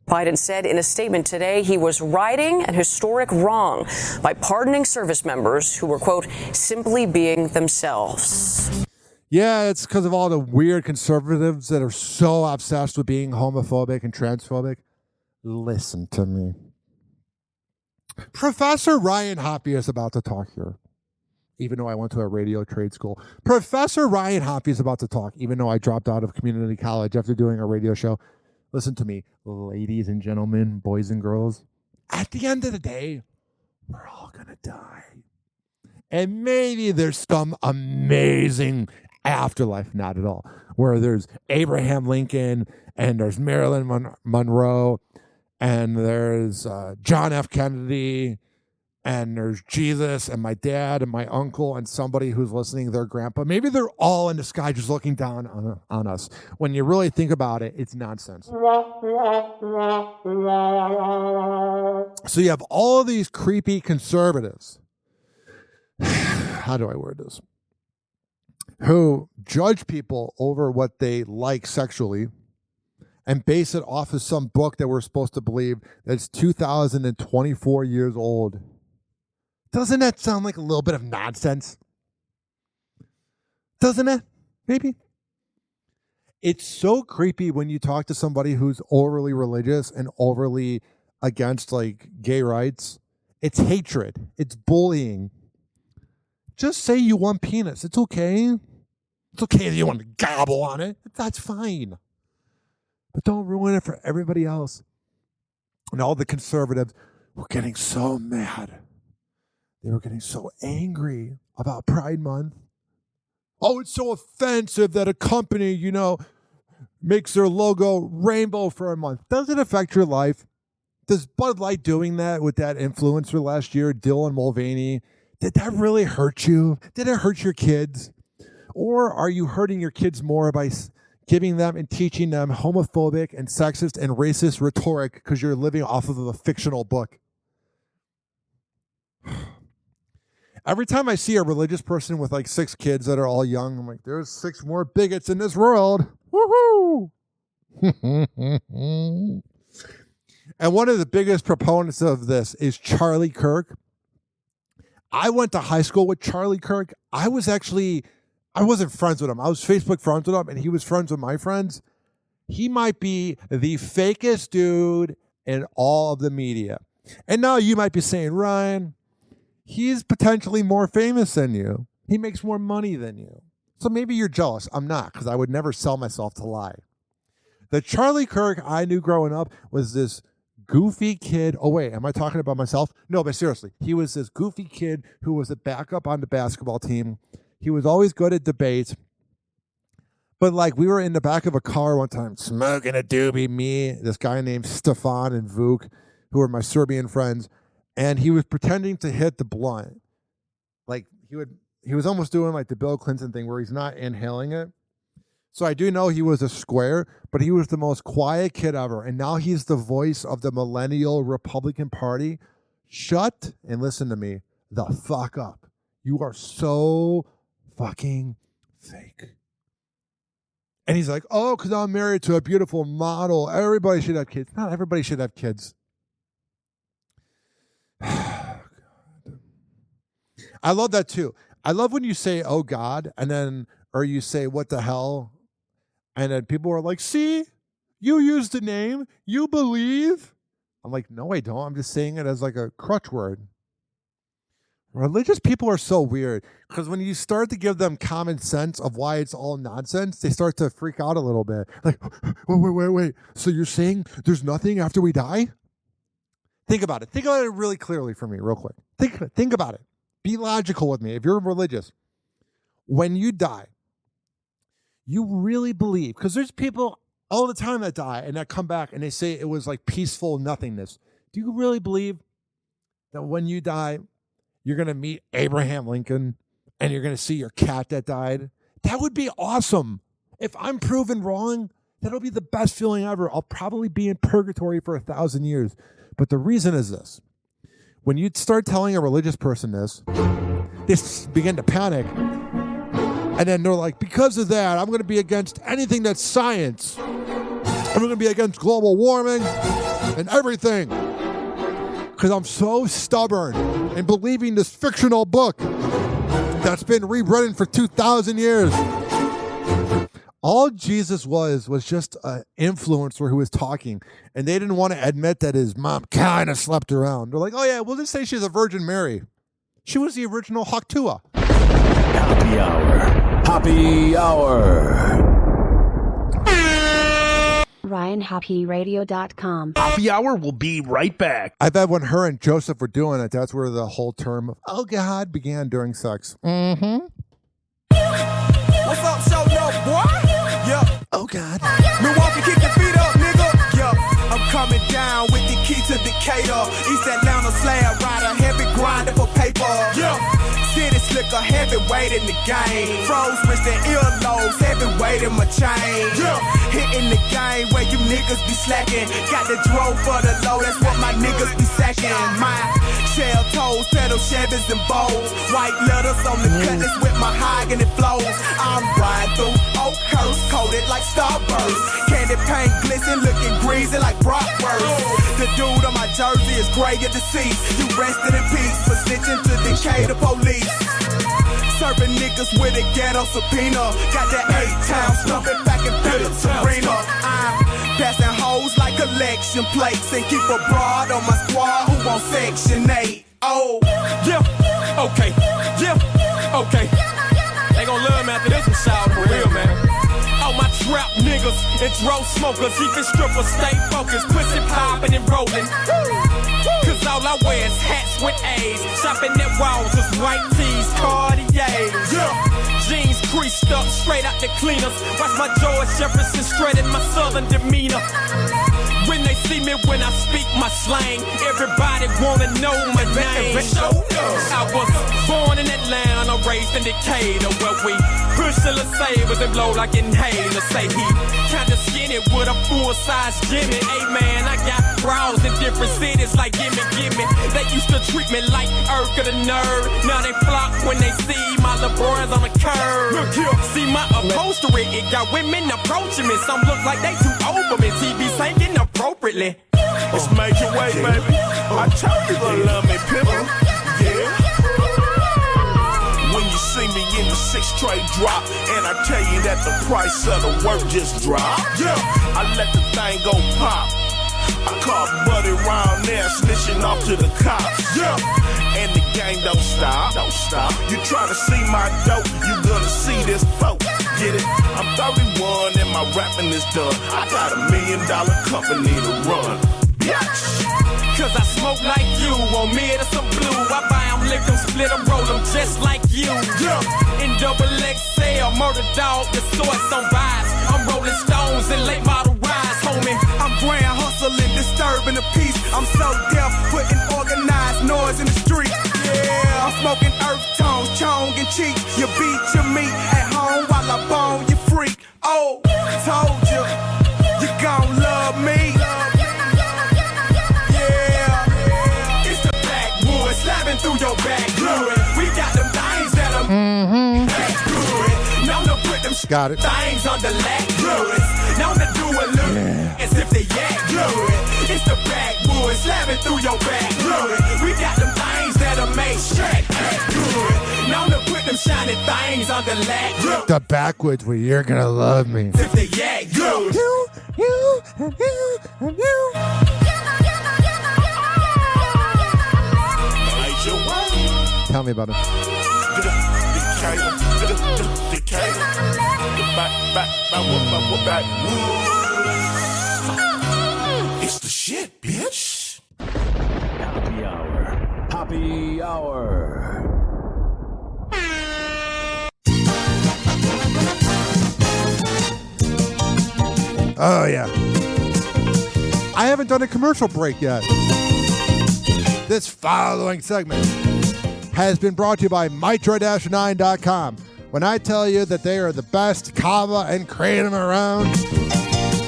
Biden said in a statement today he was righting an historic wrong by pardoning service members who were, quote, simply being themselves. Yeah, it's because of all the weird conservatives that are so obsessed with being homophobic and transphobic. Listen to me. Professor Ryan Hoppe is about to talk here, even though I went to a radio trade school. Professor Ryan Hoppe is about to talk, even though I dropped out of community college after doing a radio show. Listen to me, ladies and gentlemen, boys and girls. At the end of the day, we're all going to die. And maybe there's some amazing afterlife, not at all, where there's Abraham Lincoln and there's Marilyn Monroe and there's John F. Kennedy and there's Jesus and my dad and my uncle and somebody who's listening, their grandpa. Maybe they're all in the sky just looking down on us. When you really think about it, it's nonsense. So you have all of these creepy conservatives. How do I word this? Who judge people over what they like sexually and base it off of some book that we're supposed to believe that's 2,024 years old. Doesn't that sound like a little bit of nonsense? Doesn't it? Maybe. It's so creepy when you talk to somebody who's overly religious and overly against, like, gay rights. It's hatred. It's bullying. Just say you want penis. It's okay. It's okay if you want to gobble on it. That's fine. But don't ruin it for everybody else. And all the conservatives were getting so mad. They were getting so angry about Pride Month. Oh, it's so offensive that a company, makes their logo rainbow for a month. Does it affect your life? Does Bud Light doing that with that influencer last year, Dylan Mulvaney, did that really hurt you? Did it hurt your kids? Or are you hurting your kids more by giving them and teaching them homophobic and sexist and racist rhetoric because you're living off of a fictional book? Every time I see a religious person with like 6 kids that are all young, I'm like, there's 6 more bigots in this world. Woohoo! And one of the biggest proponents of this is Charlie Kirk. I went to high school with Charlie Kirk. I was actually I wasn't friends with him. I was Facebook friends with him, and he was friends with my friends. He might be the fakest dude in all of the media. And now you might be saying, Ryan, he's potentially more famous than you. He makes more money than you. So maybe you're jealous. I'm not, because I would never sell myself to lie. The Charlie Kirk I knew growing up was this goofy kid. Oh, wait, am I talking about myself? No, but seriously, he was this goofy kid who was a backup on the basketball team. He was always good at debates. But like we were in the back of a car one time, smoking a doobie, me, this guy named Stefan and Vuk, who were my Serbian friends, and he was pretending to hit the blunt. Like he was almost doing like the Bill Clinton thing where he's not inhaling it. So I do know he was a square, but he was the most quiet kid ever. And now he's the voice of the millennial Republican Party. Shut and listen to me the fuck up. You are so fucking fake. And he's like, oh, because I'm married to a beautiful model. Everybody should have kids. Not everybody should have kids. I love that too. I love when you say, oh God, and then, or you say, what the hell? And then people are like, see, you used the name, you believe. I'm like, no, I don't. I'm just saying it as like a crutch word. Religious people are so weird because when you start to give them common sense of why it's all nonsense, they start to freak out a little bit. Like, wait. So you're saying there's nothing after we die? Think about it. Think about it really clearly for me, real quick. Think about it. Be logical with me. If you're religious, when you die, you really believe, because there's people all the time that die and that come back and they say it was like peaceful nothingness. Do you really believe that when you die, you're going to meet Abraham Lincoln and you're going to see your cat that died? That would be awesome. If I'm proven wrong, that'll be the best feeling ever. I'll probably be in purgatory for 1,000 years. But the reason is this. When you start telling a religious person this, they begin to panic. And then they're like, because of that, I'm going to be against anything that's science. I'm going to be against global warming and everything. Because I'm so stubborn in believing this fictional book that's been rewritten for 2,000 years. All Jesus was just an influencer who was talking, and they didn't want to admit that his mom kind of slept around. They're like, oh yeah, we'll just say she's a Virgin Mary. She was the original Hoppe. Happy Hour. Happy Hour. RyanHoppeRadio.com. Happy Hour will be right back. I bet when her and Joseph were doing it, that's where the whole term of, oh God, began during sex. Mm-hmm. What's up, show no boy? Yup. Oh God. Milwaukee, kick your feet up, nigga. Yup. I'm coming down with the key to Decatur. East Atlanta slab rider, heavy grinder for paper. Yup. City slicker, heavyweight in the game. Froze, wrist and earlobes, heavyweight in my chain. Yeah. Hitting the game where you niggas be slacking. Got the drove for the low, that's what my niggas be sacking. My shell toes, pedal Chevys and Bows. White letters on the cutlass with my mahogany flows. I'm riding through Oakhurst, coated like Starburst. Candy paint glisten, looking greasy like Bratwurst. The dude on my jersey is gray at the seat. You rested in peace for snitching to Decatur police. Serving niggas with a ghetto subpoena. Got that 8-town stuffing back in Phillips Arena. I'm passing hoes like election plates and keep a broad on my squad who want Section 8. Oh, yeah, okay, yeah, okay. They gon' love me after this one, shout for real, man. All my trap niggas and dro smokers, even strippers, stay focused, pussy popping and rolling. Cause all I wear is hats with A's. Shopping at walls is white tees, Cartiers. Yeah. Jeans creased up, straight out the cleaners. Watch my George Jefferson straight in my southern demeanor. When they see me, when I speak my slang, everybody wanna know my name. I was born in Atlanta, raised in Decatur, where we push till the sabers and blow like inhalers. Say he kinda skinny with a full-size Jimmy. Hey man, I got bras in different cities like gimme. They used to treat me like Urkel the nerd. Now they flock when they see my LeBrons on the curb. Look here, see my upholstery, it got women approaching me. Some look like they too old for me. TV thinking appropriately. It's major way, baby. I told you gonna love me, people. Yeah. When you see me in the next tray drop, and I tell you that the price of the work just dropped. Yeah, I let the thing go pop. I caught Buddy round there snitching off to the cops. Yeah, and the game don't stop. Don't stop. You try to see my dope, you gonna see this folk. Get it? I'm 31 and my rapping is done. I got $1 million company to run. Bitch. Cause I smoke like you, want me to some blue. I buy them, lick them, split them, roll them just like you. Yeah. In double XL, murder dog, the source on rise. I'm rolling stones and late model rise, homie. I'm grand hustling, disturbing the peace. I'm so deaf, putting organized noise in the street. Yeah, I'm smoking earth tones, chong and cheek. You beat your meat at home while I bone you freak. Oh, told you, you gon' love me. Through your back fluid. We got them things that are back fluid. Known to put them got it. Things on the lag fluids. Known to do a look as if they yak fluid. It's the backwoods slapping through your back fluid. We got them things that'll make straight back fluid. Known to put them shiny things on the lag fluid. The backwoods where you're gonna love me. If they yak fluid. You. Tell me about it. It's the shit, bitch. Happy Hour. Happy Hour. Oh, yeah. I haven't done a commercial break yet. This following segment has been brought to you by Mitra-9.com. When I tell you that they are the best kava and kratom around,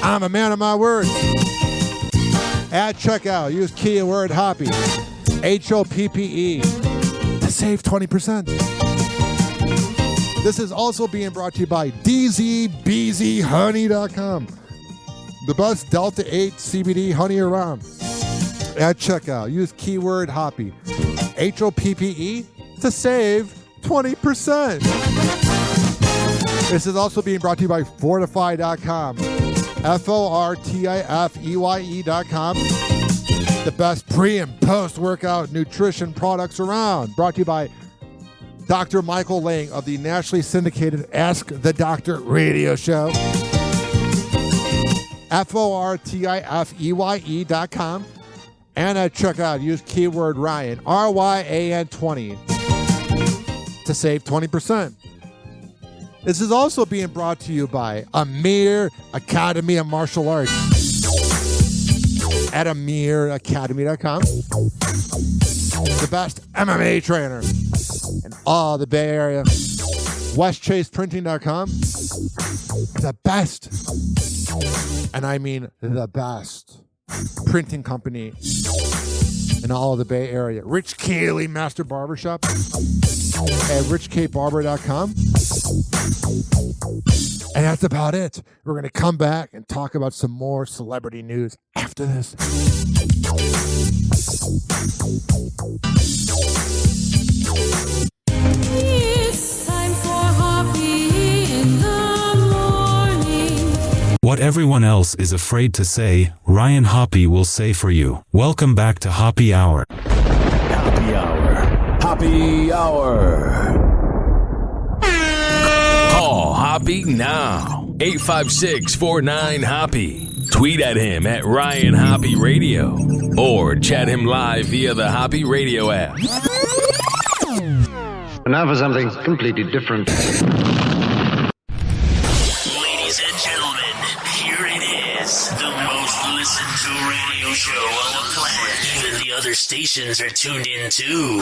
I'm a man of my word. At checkout, use keyword Hoppe, Hoppe, to save 20%. This is also being brought to you by DZBZHoney.com, the best Delta 8 CBD honey around. At checkout, use keyword Hoppe, Hoppe, to save 20%. This is also being brought to you by Fortify.com, Fortifeye.com, the best pre and post workout nutrition products around. Brought to you by Dr. Michael Lang of the nationally syndicated Ask the Doctor radio show, Fortifeye.com. And at checkout, use keyword Ryan, RYAN 20, to save 20%. This is also being brought to you by Amir Academy of Martial Arts at AmirAcademy.com, the best MMA trainer in all the Bay Area. WestChasePrinting.com, the best, and I mean the best, printing company in all of the Bay Area. Rich Cayley Master Barbershop at richkbarber.com. And that's about it. We're going to come back and talk about some more celebrity news after this. It's time for Hoppe in the morning. What everyone else is afraid to say, Ryan Hoppe will say for you. Welcome back to Hoppe Hour. Happy Hour. Happy Hour. Call Hoppe now. 856-49-HOPPE. Tweet at him at Ryan Hoppe Radio. Or chat him live via the Hoppe Radio app. And now for something completely different. Ladies and gentlemen, here it is. The most listened to radio show on the planet. Even the other stations are tuned in too.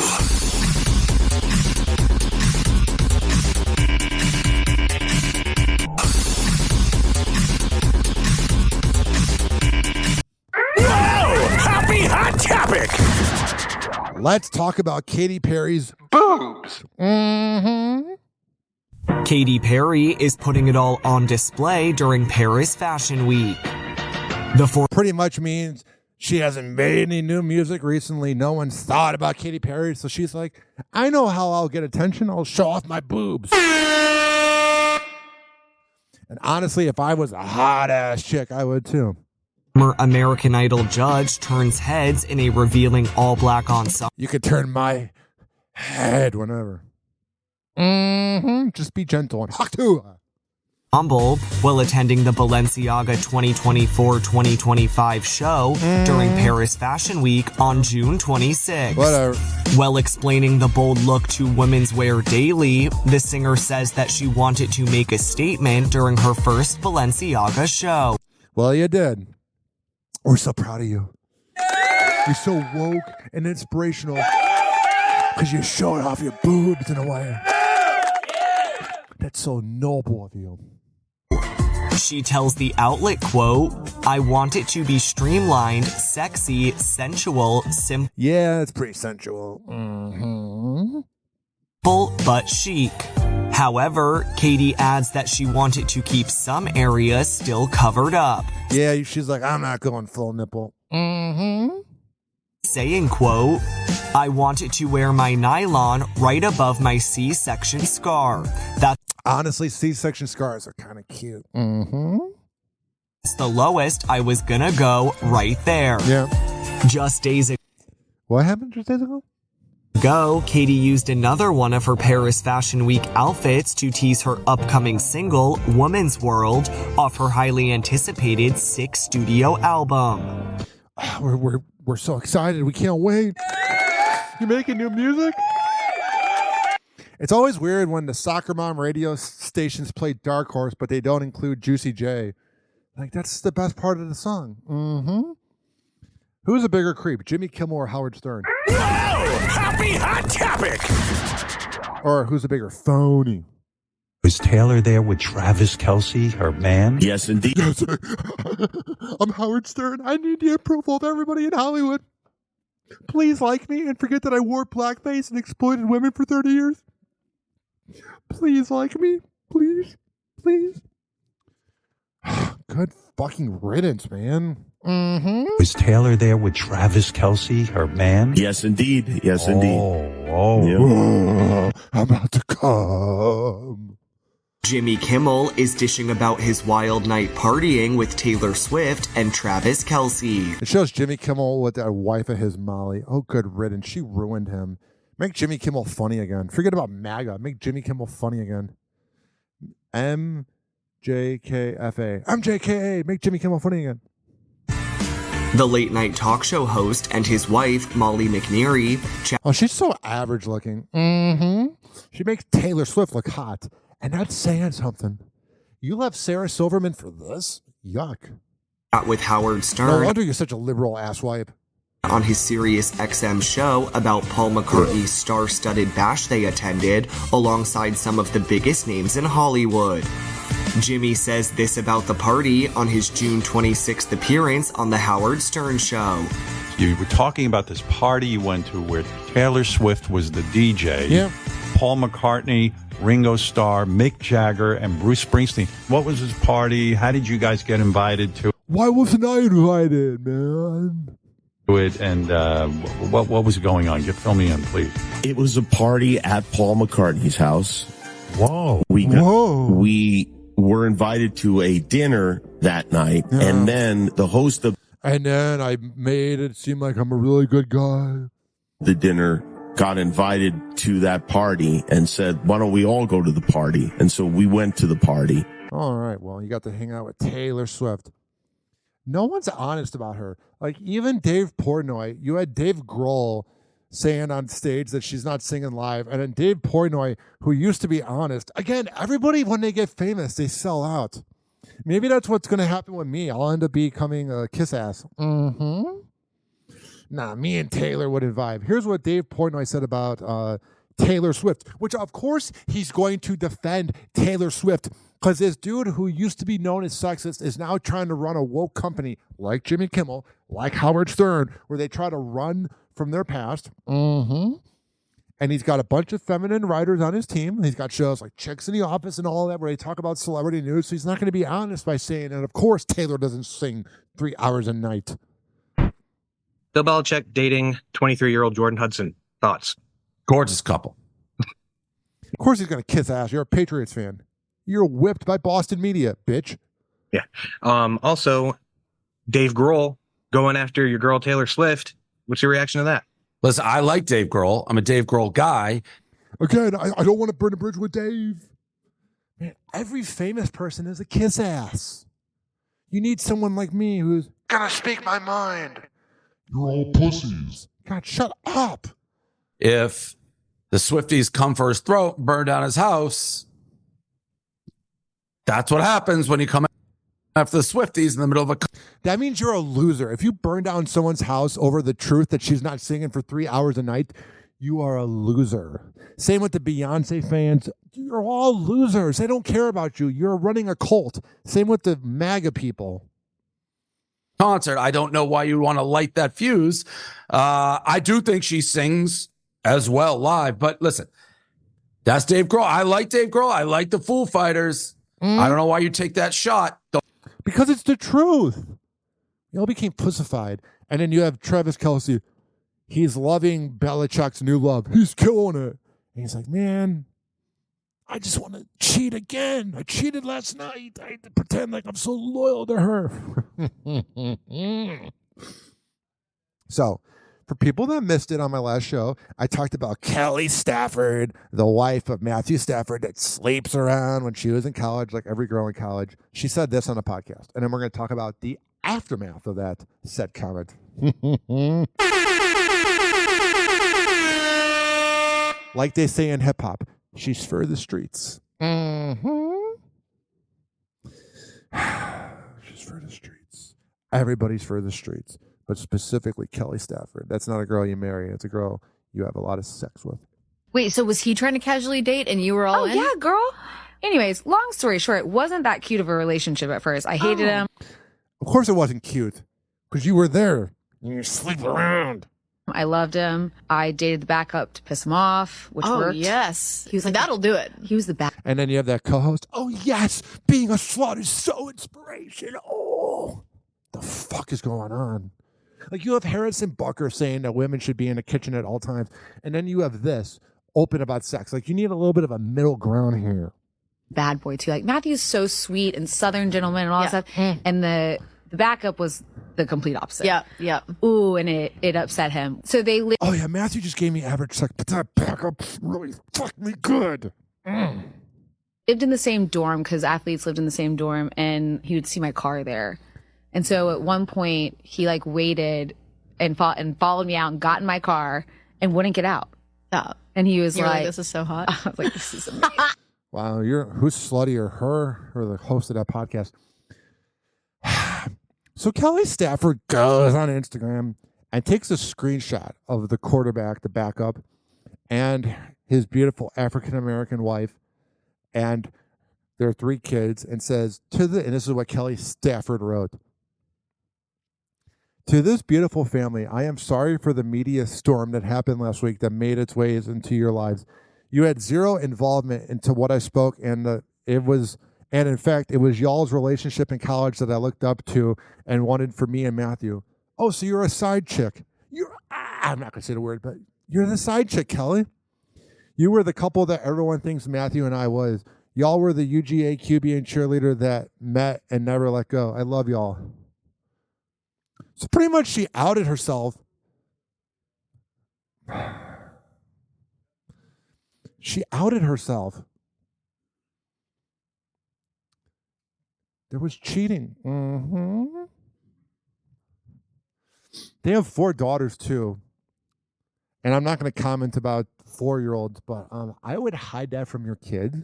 Happy Hot Topic. Let's talk about Katy Perry's boobs. Katy Perry is putting it all on display during Paris Fashion Week. Pretty much means She hasn't made any new music recently. No one's thought about Katy Perry. So she's like, I know how I'll get attention. I'll show off my boobs. And honestly, if I was a hot-ass chick, I would too. Former American Idol judge turns heads in a revealing all-black ensemble. You could turn my head whenever. Just be gentle and hawk too. While attending the Balenciaga 2024-2025 show during Paris Fashion Week on June 26. Whatever. While explaining the bold look to women's wear daily, the singer says that she wanted to make a statement during her first Balenciaga show. Well, you did. We're so proud of you. You're so woke and inspirational because you showed off your boobs in a way. That's so noble of you. She tells the outlet, quote, I want it to be streamlined, sexy, sensual, simple. Yeah, it's pretty sensual. But chic. However, Katy adds that she wanted to keep some areas still covered up. Yeah, she's like, I'm not going full nipple. Saying, quote, I wanted to wear my nylon right above my C-section scar. That's honestly, C-section scars are kind of cute. It's the lowest I was gonna go right there. Yeah. Just days ago. What happened just days ago? Katy used another one of her Paris Fashion Week outfits to tease her upcoming single, Woman's World, off her highly anticipated 6th studio album. We're so excited. We can't wait. You making new music? It's always weird when the soccer mom radio stations play Dark Horse, but they don't include Juicy J. Like, that's the best part of the song. Who's a bigger creep, Jimmy Kimmel or Howard Stern? Whoa! Happy hot topic! Or who's a bigger phony? Was Taylor there with Travis Kelce, her man? Yes, indeed. Yes. I'm Howard Stern. I need the approval of everybody in Hollywood. Please like me and forget that I wore blackface and exploited women for 30 years. Please like me. Please. Please. Good fucking riddance, man. Was Taylor there with Travis Kelce, her man? Yes, indeed. Yes, indeed. I'm about to come. Jimmy Kimmel is dishing about his wild night partying with Taylor Swift and Travis Kelce. It shows Jimmy Kimmel with that wife of his, Molly. Oh, good riddance. She ruined him. Make Jimmy Kimmel funny again. Forget about MAGA. Make Jimmy Kimmel funny again. MJKFA. MJKA. Make Jimmy Kimmel funny again. The late night talk show host and his wife, Molly McNeary. Oh, she's so average looking. She makes Taylor Swift look hot. And that's saying something. You left Sarah Silverman for this? Yuck. With Howard Stern. No wonder you're such a liberal asswipe. On his Sirius XM show about Paul McCartney's star-studded bash they attended alongside some of the biggest names in Hollywood. Jimmy says this about the party on his June 26th appearance on The Howard Stern Show. You were talking about this party you went to where Taylor Swift was the DJ. Yeah. Paul McCartney, Ringo Starr, Mick Jagger, and Bruce Springsteen. What was his party? How did you guys get invited to Why wasn't I invited, man? it? And what was going on? Fill me in, please. It was a party at Paul McCartney's house. Whoa. We were invited to a dinner that night, and then the host of... And then I made it seem like I'm a really good guy. The dinner got invited to that party and said, why don't we all go to the party? And so we went to the party. All right, well, you got to hang out with Taylor Swift. No one's honest about her. Like, even Dave Portnoy, you had Dave Grohl saying on stage that she's not singing live, and then Dave Portnoy, who used to be honest. Again, everybody, when they get famous, they sell out. Maybe that's what's going to happen with me. I'll end up becoming a kiss ass. Nah, me and Taylor wouldn't vibe. Here's what Dave Portnoy said about Taylor Swift, which, of course, he's going to defend Taylor Swift because this dude who used to be known as sexist is now trying to run a woke company like Jimmy Kimmel, like Howard Stern, where they try to run from their past. And he's got a bunch of feminine writers on his team. He's got shows like Chicks in the Office and all that where they talk about celebrity news. So he's not going to be honest by saying, and of course, Taylor doesn't sing 3 hours a night. Bill Belichick dating 23-year-old Jordan Hudson. Thoughts? Gorgeous couple. Of course he's going to kiss ass. You're a Patriots fan. You're whipped by Boston media, bitch. Yeah. Also, Dave Grohl going after your girl Taylor Swift. What's your reaction to that? Listen, I like Dave Grohl. I'm a Dave Grohl guy. Again, I don't want to burn a bridge with Dave. Man, every famous person is a kiss ass. You need someone like me who's gonna speak my mind. You're all pussies. God, shut up. If the Swifties come for his throat and burn down his house, that's what happens when you come after the Swifties in the middle of a... That means you're a loser. If you burn down someone's house over the truth that she's not singing for 3 hours a night, you are a loser. Same with the Beyonce fans. You're all losers. They don't care about you. You're running a cult. Same with the MAGA people. Concert. I don't know why you want to light that fuse. I do think she sings as well live, but listen, that's Dave Grohl. I like Dave Grohl. I like the Foo Fighters. I don't know why you take that shot. Because it's the truth. You all became pussified. And then you have Travis Kelce. He's loving Belichick's new love. He's killing it. And he's like, man, I just want to cheat again. I cheated last night. I had to pretend like I'm so loyal to her. So, for people that missed it on my last show, I talked about Kelly Stafford, the wife of Matthew Stafford that sleeps around when she was in college, like every girl in college. She said this on a podcast. And then we're going to talk about the aftermath of that said comment. Like they say in hip hop, she's for the streets. She's for the streets. Everybody's for the streets, but specifically Kelly Stafford. That's not a girl you marry. It's a girl you have a lot of sex with. Wait, so was he trying to casually date and you were all in? Yeah, girl. Anyways, long story short, it wasn't that cute of a relationship at first. I hated him. Of course it wasn't cute, because you were there. You sleep around. I loved him. I dated the backup to piss him off, which worked. Yes. He was like, that'll do it. He was the back. And then you have that co-host. Oh, yes. Being a slut is so inspirational. Oh, the fuck is going on? Like, you have Harrison Bucker saying that women should be in the kitchen at all times. And then you have this open about sex. Like, you need a little bit of a middle ground here. Bad boy, too. Like, Matthew's so sweet and Southern gentleman and all that stuff. And the backup was the complete opposite. Yeah. Ooh, and it upset him. So they oh, yeah, Matthew just gave me average sex, but that backup really fucked me good. Lived in the same dorm, because athletes lived in the same dorm, and he would see my car there. And so at one point, he like waited and followed me out and got in my car and wouldn't get out. Yeah. And he was You're like, this is so hot. I was like, this is amazing. Wow, who's sluttier, her or the host of that podcast? So Kelly Stafford goes on Instagram and takes a screenshot of the quarterback, the backup, and his beautiful African-American wife and their 3 kids, and says, and this is what Kelly Stafford wrote. To this beautiful family, I am sorry for the media storm that happened last week that made its ways into your lives. You had zero involvement into what I spoke, and in fact, it was y'all's relationship in college that I looked up to and wanted for me and Matthew. Oh, so you're a side chick. I'm not going to say the word, but you're the side chick, Kelly. You were the couple that everyone thinks Matthew and I was. Y'all were the UGA QB and cheerleader that met and never let go. I love y'all. So pretty much she outed herself. She outed herself. There was cheating. They have 4 daughters too. And I'm not going to comment about 4-year-olds, but I would hide that from your kids.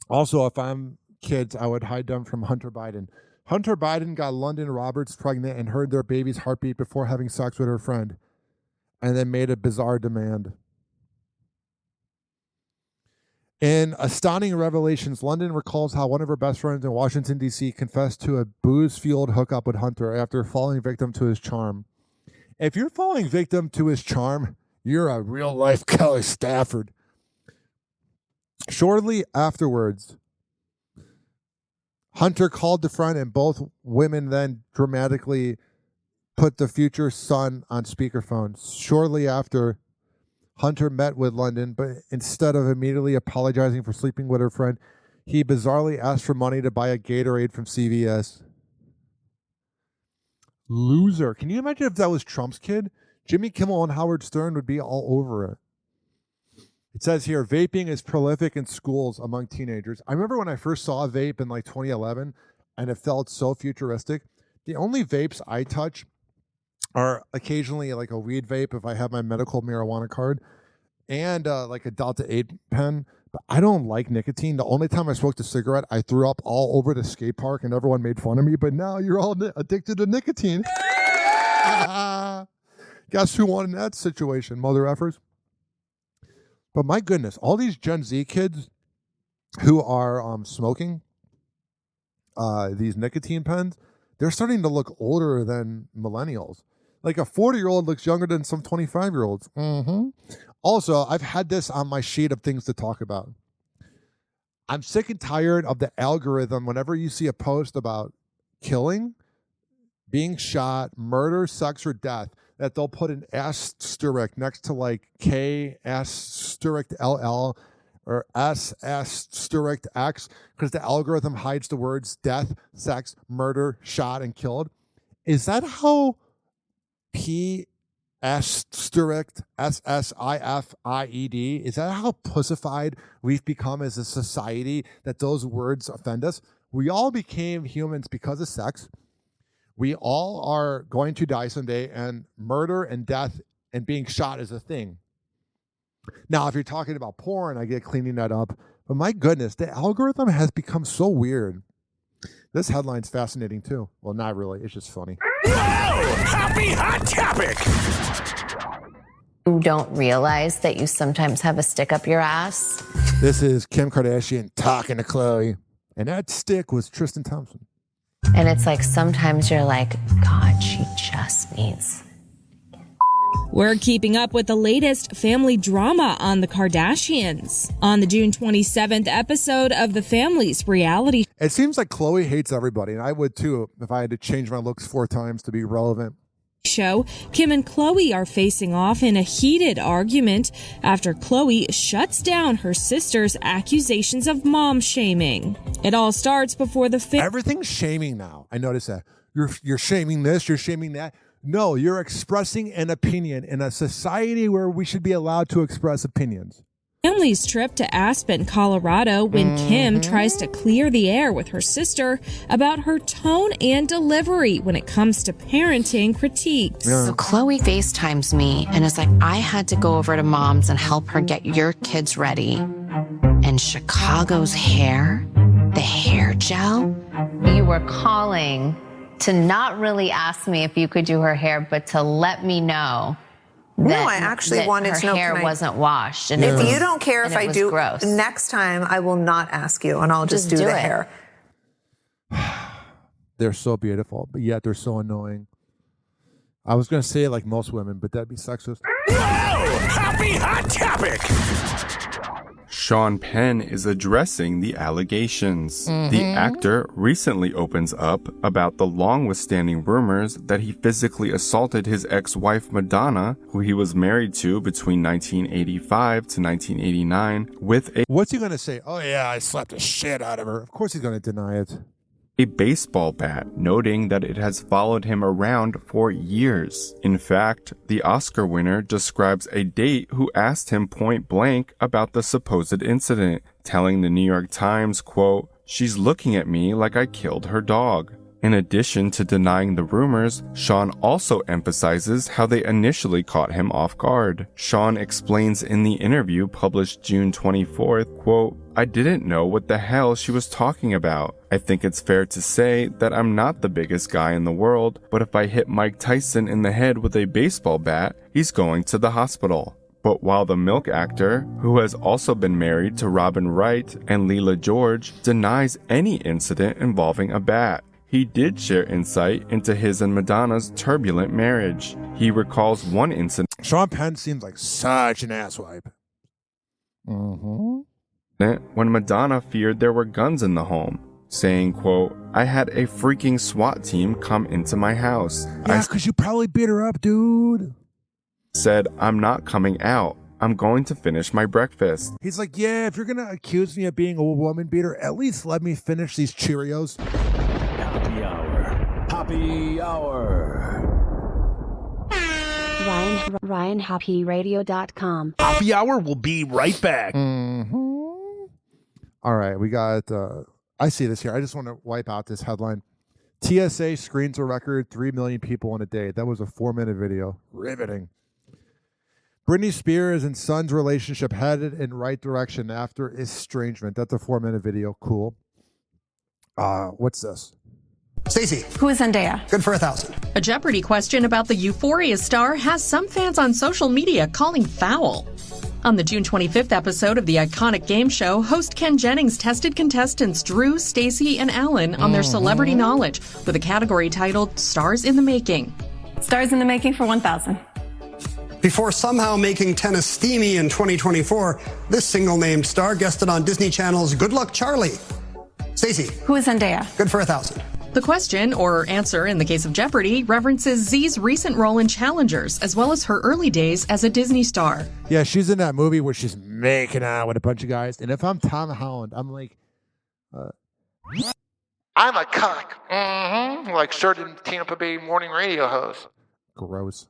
Also, if I'm kids, I would hide them from Hunter Biden. Hunter Biden got London Roberts pregnant and heard their baby's heartbeat before having sex with her friend, and then made a bizarre demand. In astounding revelations, London recalls how one of her best friends in Washington, D.C. confessed to a booze-fueled hookup with Hunter after falling victim to his charm. If you're falling victim to his charm, you're a real-life Kelly Stafford. Shortly afterwards, Hunter called the friend, and both women then dramatically put the future son on speakerphone shortly after Hunter met with London, but instead of immediately apologizing for sleeping with her friend, he bizarrely asked for money to buy a Gatorade from CVS. Loser. Can you imagine if that was Trump's kid? Jimmy Kimmel and Howard Stern would be all over it. It says here, vaping is prolific in schools among teenagers. I remember when I first saw a vape in like 2011, and it felt so futuristic. The only vapes I touch are occasionally like a weed vape if I have my medical marijuana card, and like a Delta 8 pen. But I don't like nicotine. The only time I smoked a cigarette, I threw up all over the skate park and everyone made fun of me. But now you're all addicted to nicotine. Guess who won in that situation, mother effers? But my goodness, all these Gen Z kids who are smoking these nicotine pens, they're starting to look older than millennials. Like a 40-year-old looks younger than some 25-year-olds. Also, I've had this on my sheet of things to talk about. I'm sick and tired of the algorithm whenever you see a post about killing, being shot, murder, sex, or death, that they'll put an asterisk next to like K asterisk LL or S asterisk X, because the algorithm hides the words death, sex, murder, shot, and killed. Is that how P asterisk SSIFIED, is that how pussified we've become as a society, that those words offend us? We all became humans because of sex. We all are going to die someday, and murder and death and being shot is a thing. Now, if you're talking about porn, I get cleaning that up. But my goodness, the algorithm has become so weird. This headline's fascinating too. Well, not really. It's just funny. Whoa! Happy Hot Topic! You don't realize that you sometimes have a stick up your ass. This is Kim Kardashian talking to Khloe. And that stick was Tristan Thompson. And it's like sometimes you're like, God, she just needs. We're keeping up with the latest family drama on the Kardashians on the June 27th episode of The Family's reality. It seems like Khloe hates everybody, and I would too if I had to change my looks 4 times to be relevant. Show, Kim and Khloe are facing off in a heated argument after Khloe shuts down her sister's accusations of mom shaming. It all starts before the Everything's shaming now. I notice that. You're shaming this, you're shaming that. No, you're expressing an opinion in a society where we should be allowed to express opinions. Family's trip to Aspen, Colorado, when Kim tries to clear the air with her sister about her tone and delivery when it comes to parenting critiques. So Khloe FaceTimes me and is like, I had to go over to mom's and help her get your kids ready. And Chicago's hair, the hair gel. You were calling to not really ask me if you could do her hair, but to let me know. No, I actually wanted to know. Her hair wasn't washed. And if you don't care if I do, gross. Next time I will not ask you, and I'll just do the hair. They're so beautiful, but yet they're so annoying. I was going to say like most women, but that'd be sexist. Whoa! Happy Hot Topic! Sean Penn is addressing the allegations. The actor recently opens up about the long-withstanding rumors that he physically assaulted his ex-wife Madonna, who he was married to between 1985 to 1989, with a... What's he going to say? Oh yeah, I slapped the shit out of her. Of course he's going to deny it. A baseball bat, noting that it has followed him around for years. In fact, the Oscar winner describes a date who asked him point blank about the supposed incident, telling the New York Times, quote, "She's looking at me like I killed her dog." In addition to denying the rumors, Sean also emphasizes how they initially caught him off guard. Sean explains in the interview published June 24th, quote, "I didn't know what the hell she was talking about. I think it's fair to say that I'm not the biggest guy in the world, but if I hit Mike Tyson in the head with a baseball bat, he's going to the hospital." But while the Milk actor, who has also been married to Robin Wright and Leela George, denies any incident involving a bat, he did share insight into his and Madonna's turbulent marriage. He recalls one incident. Sean Penn seems like such an asswipe. When Madonna feared there were guns in the home. saying, quote, I had a freaking SWAT team come into my house. Yeah, because you probably beat her up, dude. Said, I'm not coming out. I'm going to finish my breakfast. He's like, yeah, if you're going to accuse me of being a woman beater, at least let me finish these Cheerios. Happy Hour. Happy Hour. RyanHoppeRadio.com. Hoppe Hour will be right back. All right, we got, I see this here. I just want to wipe out this headline. TSA screens a record 3 million people in a day. That was a 4-minute video. Riveting. Britney Spears and son's relationship headed in right direction after estrangement. That's a 4-minute video. Cool. What's this? Stacey. Who is Zendaya? Good for 1,000. A Jeopardy question about the Euphoria star has some fans on social media calling foul. On the June 25th episode of the iconic game show, host Ken Jennings tested contestants Drew, Stacey, and Alan on their celebrity knowledge with a category titled Stars in the Making. Stars in the Making for 1,000. Before somehow making tennis steamy in 2024, this single-named star guested on Disney Channel's Good Luck Charlie. Stacey. Who is Zendaya? Good for 1,000. The question, or answer in the case of Jeopardy, references Z's recent role in Challengers, as well as her early days as a Disney star. Yeah, she's in that movie where she's making out with a bunch of guys. And if I'm Tom Holland, I'm like, I'm a cock. Like certain Tampa Bay morning radio hosts. Gross.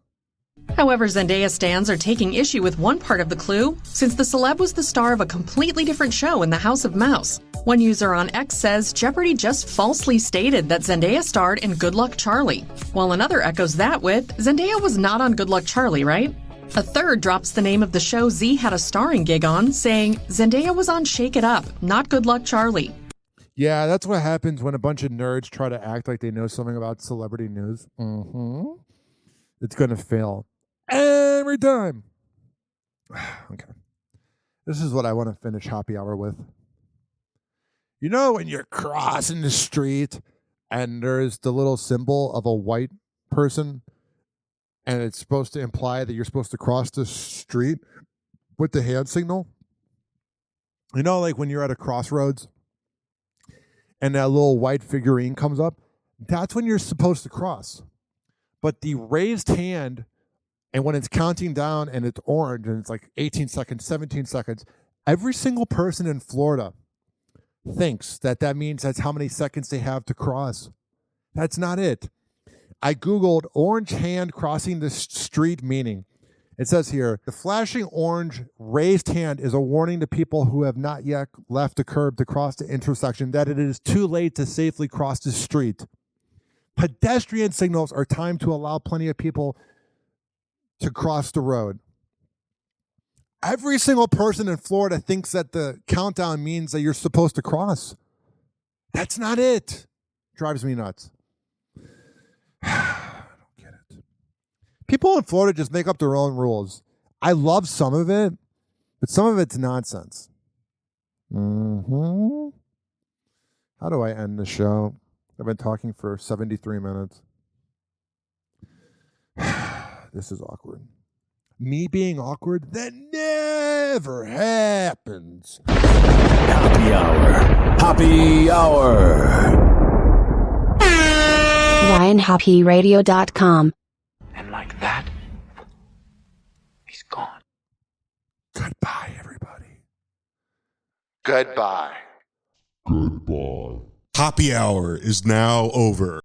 However, Zendaya stans are taking issue with one part of the clue, since the celeb was the star of a completely different show in the House of Mouse. One user on X says Jeopardy just falsely stated that Zendaya starred in Good Luck Charlie, while another echoes that with, Zendaya was not on Good Luck Charlie, right? A third drops the name of the show Z had a starring gig on, saying Zendaya was on Shake It Up, not Good Luck Charlie. Yeah, that's what happens when a bunch of nerds try to act like they know something about celebrity news. It's going to fail every time. Okay. This is what I want to finish Hoppe Hour with. You know when you're crossing the street and there's the little symbol of a white person and it's supposed to imply that you're supposed to cross the street with the hand signal? You know, like when you're at a crossroads and that little white figurine comes up? That's when you're supposed to cross. But the raised hand, and when it's counting down and it's orange and it's like 18 seconds, 17 seconds, every single person in Florida thinks that that means that's how many seconds they have to cross. That's not it. I Googled orange hand crossing the street meaning. It says here, the flashing orange raised hand is a warning to people who have not yet left the curb to cross the intersection that it is too late to safely cross the street. Pedestrian signals are timed to allow plenty of people to cross the road. Every single person in Florida thinks that the countdown means that you're supposed to cross. That's not it. Drives me nuts. I don't get it. People in Florida just make up their own rules. I love some of it, but some of it's nonsense. How do I end the show? I've been talking for 73 minutes. This is awkward. Me being awkward? That never happens. Happy Hour. Happy Hour. RyanHoppeRadio.com. And like that, he's gone. Goodbye, everybody. Goodbye. Goodbye. Hoppe Hour is now over.